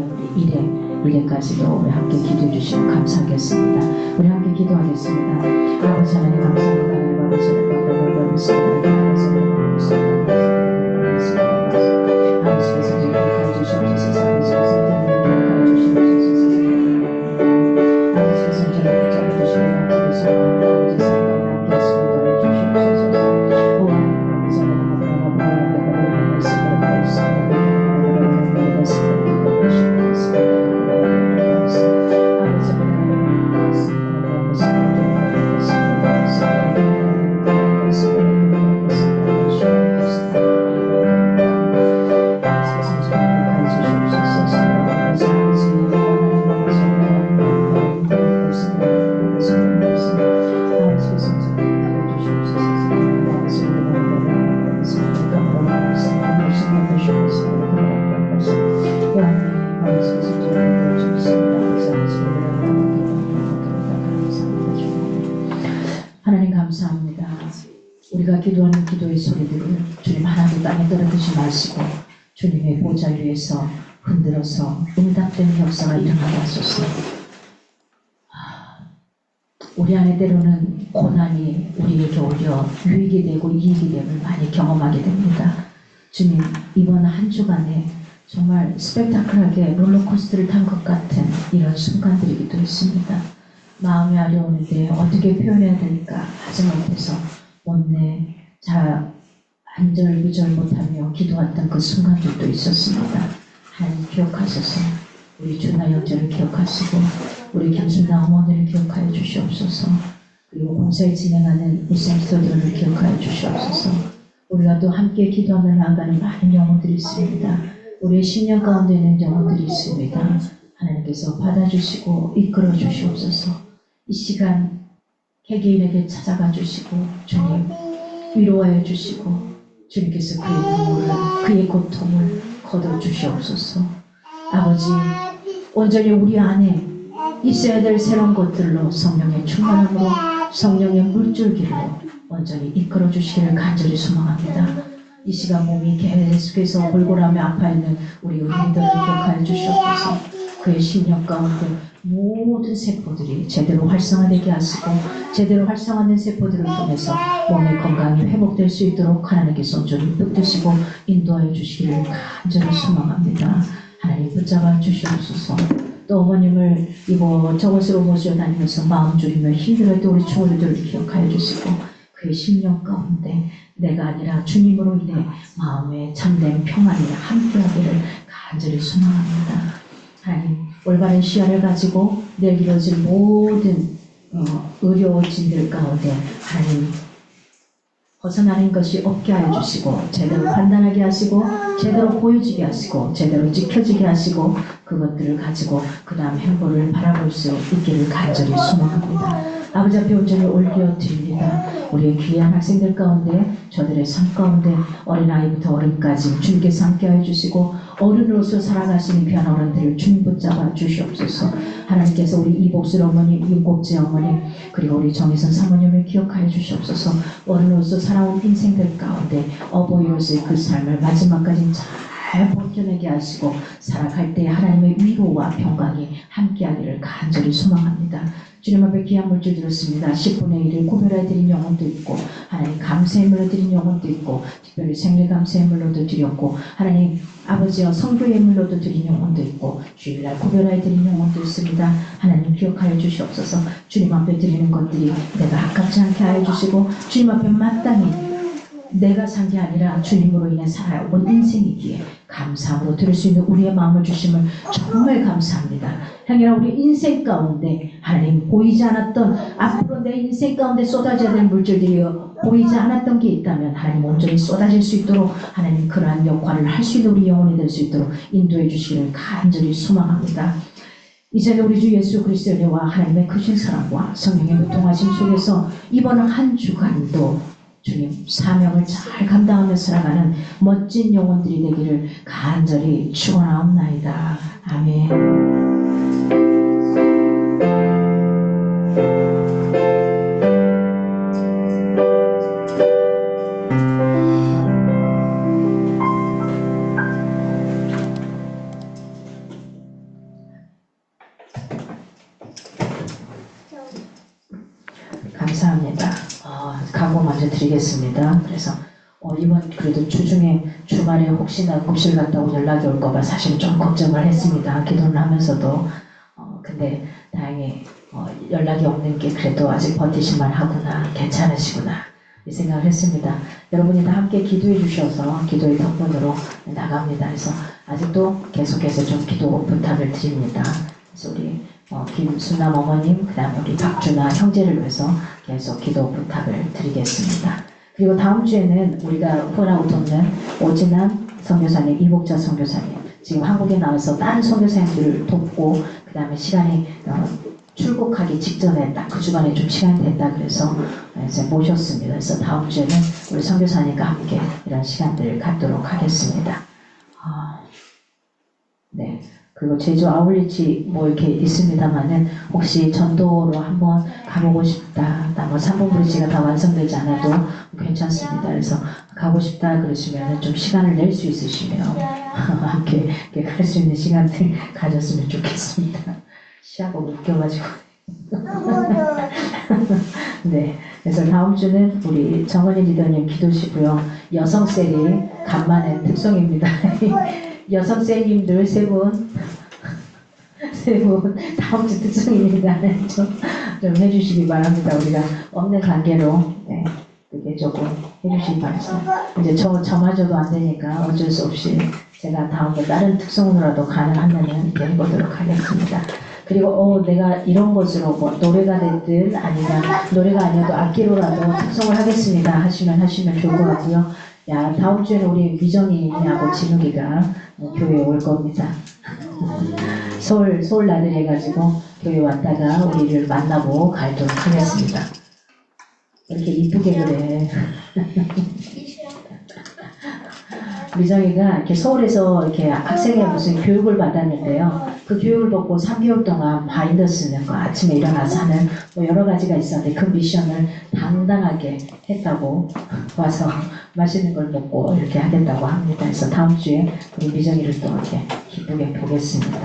우리 일에까지도 우리 함께 기도해 주시면 감사하겠습니다. 우리 함께 기도하겠습니다. 아버지 하나님 감사합니다. 하나님 아버지를 받아보겠습니다. 아버지께서 저희를 가르치시옵소서. 아버지께서 저희를 잡아주시고 기도서 역사하시고 주님의 보좌 위에서 흔들어서 응답되는 역사가 일어나게 하소서. 우리 안에 때로는 고난이 우리에게 오히려 유익이 되고 이익이 됨을 많이 경험하게 됩니다. 주님, 이번 한 주간에 정말 스펙타클하게 롤러코스터를 탄 것 같은 이런 순간들이기도 했습니다. 마음이 아려오는데 어떻게 표현해야 될까 하지 못해서 못내 안절부절 못하며 기도했던 그 순간들도 있었습니다. 하나님 기억하소서. 우리 준하 형제를 기억하시고 우리 김순나 어머니를 기억하여 주시옵소서. 그리고 공사에 진행하는 우생스터들을 기억하여 주시옵소서. 우리가 또 함께 기도하며 나아가는 많은 영혼들이 있습니다. 우리의 10년 가운데 있는 영혼들이 있습니다. 하나님께서 받아주시고 이끌어 주시옵소서. 이 시간 개개인에게 찾아가 주시고 주님 위로하여 주시고 주님께서 그의 눈물을 그의 고통을 거둬 주시옵소서. 아버지 온전히 우리 안에 있어야 될 새로운 것들로 성령의 충만함으로 성령의 물줄기로 온전히 이끌어 주시기를 간절히 소망합니다. 이 시간 몸이 계속해서 골골하며 아파있는 우리 의인들을 기억하여 주시옵소서. 그의 심령 가운데 모든 세포들이 제대로 활성화되게 하시고 제대로 활성화된 세포들을 통해서 몸의 건강이 회복될 수 있도록 하나님께서 온전히 붙드시고 인도하여 주시기를 간절히 소망합니다. 하나님 붙잡아 주시옵소서. 또 어머님을 이곳저곳으로 모셔 다니면서 마음 졸이며 힘들어도 우리 주어들을 기억하여 주시고 그의 심령 가운데 내가 아니라 주님으로 인해 마음에 참된 평안이 함께하기를 간절히 소망합니다. 하나님 올바른 시야를 가지고 내일 이뤄질 모든 의료진들 가운데 하나님 벗어나는 것이 없게 하여 주시고 제대로 판단하게 하시고 제대로 보여지게 하시고 제대로 지켜지게 하시고 그것들을 가지고 그 다음 행보를 바라볼 수 있기를 간절히 소망합니다. 아버지 앞에 온전히 올려 드립니다. 우리의 귀한 학생들 가운데 저들의 삶 가운데 어린아이부터 어른까지 주님께서 함께하여 주시고 어른으로서 살아가시는 귀한 어른들을 주님 붙잡아 주시옵소서. 하나님께서 우리 이복슬 어머니, 윤곡지 어머니 그리고 우리 정희선 사모님을 기억하여 주시옵소서. 어른으로서 살아온 인생들 가운데 어버이로서의 그 삶을 마지막까지 잘 버텨내게 하시고 살아갈 때 하나님의 위로와 평강이 함께하기를 간절히 소망합니다. 주님 앞에 귀한 물질 드렸습니다. 10분의 1을 구별해 드린 영혼도 있고 하나님 감사의 물로 드린 영혼도 있고 특별히 생일 감사의 물로도 드렸고 하나님 아버지여 성교의 물로도 드린 영혼도 있고 주일날 구별해 드린 영혼도 있습니다. 하나님 기억하여 주시옵소서. 주님 앞에 드리는 것들이 내가 아깝지 않게 하여 주시고 주님 앞에 마땅히 내가 산 게 아니라 주님으로 인해 살아온 인생이기에 감사함으로 드릴 수 있는 우리의 마음을 주심을 정말 감사합니다. 향연아 우리 인생 가운데 하나님 보이지 않았던 앞으로 내 인생 가운데 쏟아져야 될 물질들이 보이지 않았던 게 있다면 하나님 온전히 쏟아질 수 있도록 하나님 그러한 역할을 할 수 있는 우리 영혼이 될 수 있도록 인도해 주시기를 간절히 소망합니다. 이제는 우리 주 예수 그리스도의 은혜와 하나님의 크신 사랑과 성령의 교통하심 속에서 이번 한 주간도 주님 사명을 잘 감당하며 살아가는 멋진 영혼들이 되기를 간절히 축원하옵나이다. 아멘. 감사합니다. 광고 먼저 드리겠습니다. 그래서 이번 그래도 주중에 주말에 혹시나 급실 갔다고 연락이 올까봐 사실 좀 걱정을 했습니다. 기도를 하면서도 근데 다행히 연락이 없는 게 그래도 아직 버티실만 하구나, 괜찮으시구나 이 생각을 했습니다. 여러분이 다 함께 기도해 주셔서 기도의 덕분으로 나갑니다. 그래서 아직도 계속해서 좀 기도 부탁을 드립니다. 그래서 우리 김순남 어머님, 그 다음에 우리 박준아 형제를 위해서 계속 기도 부탁을 드리겠습니다. 그리고 다음 주에는 우리가 후원하고 돕는 오진환 선교사님, 이복자 선교사님, 지금 한국에 나와서 다른 선교사님들을 돕고, 그 다음에 시간이 출국하기 직전에 딱 그 주간에 좀 시간이 됐다 그래서 이제 모셨습니다. 그래서 다음 주에는 우리 선교사님과 함께 이런 시간들을 갖도록 하겠습니다. 네. 그리고 제주 아울리치 뭐 이렇게 있습니다만은 혹시 전도로 한번 가보고 싶다. 뭐 3번 브릿지가 다 완성되지 않아도 괜찮습니다. 그래서 가고 싶다 그러시면 좀 시간을 낼 수 있으시면 함께 갈 수 있는 시간들 가졌으면 좋겠습니다. 시하고 웃겨가지고. 네. 그래서 다음 주는 우리 정은희 리더님 기도시고요. 여성 셀이 간만에 특성입니다. 여성 셀님들 세 분 다음 주 특성입니다. 좀 해주시기 바랍니다. 우리가 없는 관계로 네, 그게 조금 해주시기 바랍니다. 이제 저마저도 안 되니까 어쩔 수 없이 제가 다음에 다른 특성으로라도 가능하면 해보도록 하겠습니다. 그리고 내가 이런 것으로 뭐 노래가 됐든 아니면 노래가 아니어도 악기로라도 특성을 하겠습니다 하시면 좋을 것 같고요. 야, 다음 주에는 우리 미정이하고 진욱이가 교회에 올 겁니다. 서울 나들이 해가지고 교회 왔다가 우리를 만나고 가도록 하겠습니다. 이렇게 이쁘게 그래. 미정이가 이렇게 서울에서 이렇게 학생의 무슨 교육을 받았는데요. 그 교육을 받고 3개월 동안 바인더 쓰는 거, 아침에 일어나서 하는 뭐 여러 가지가 있었는데 그 미션을 당당하게 했다고 와서 맛있는 걸 먹고 이렇게 하겠다고 합니다. 그래서 다음 주에 우리 미정이를 또 이렇게 기쁘게 보겠습니다.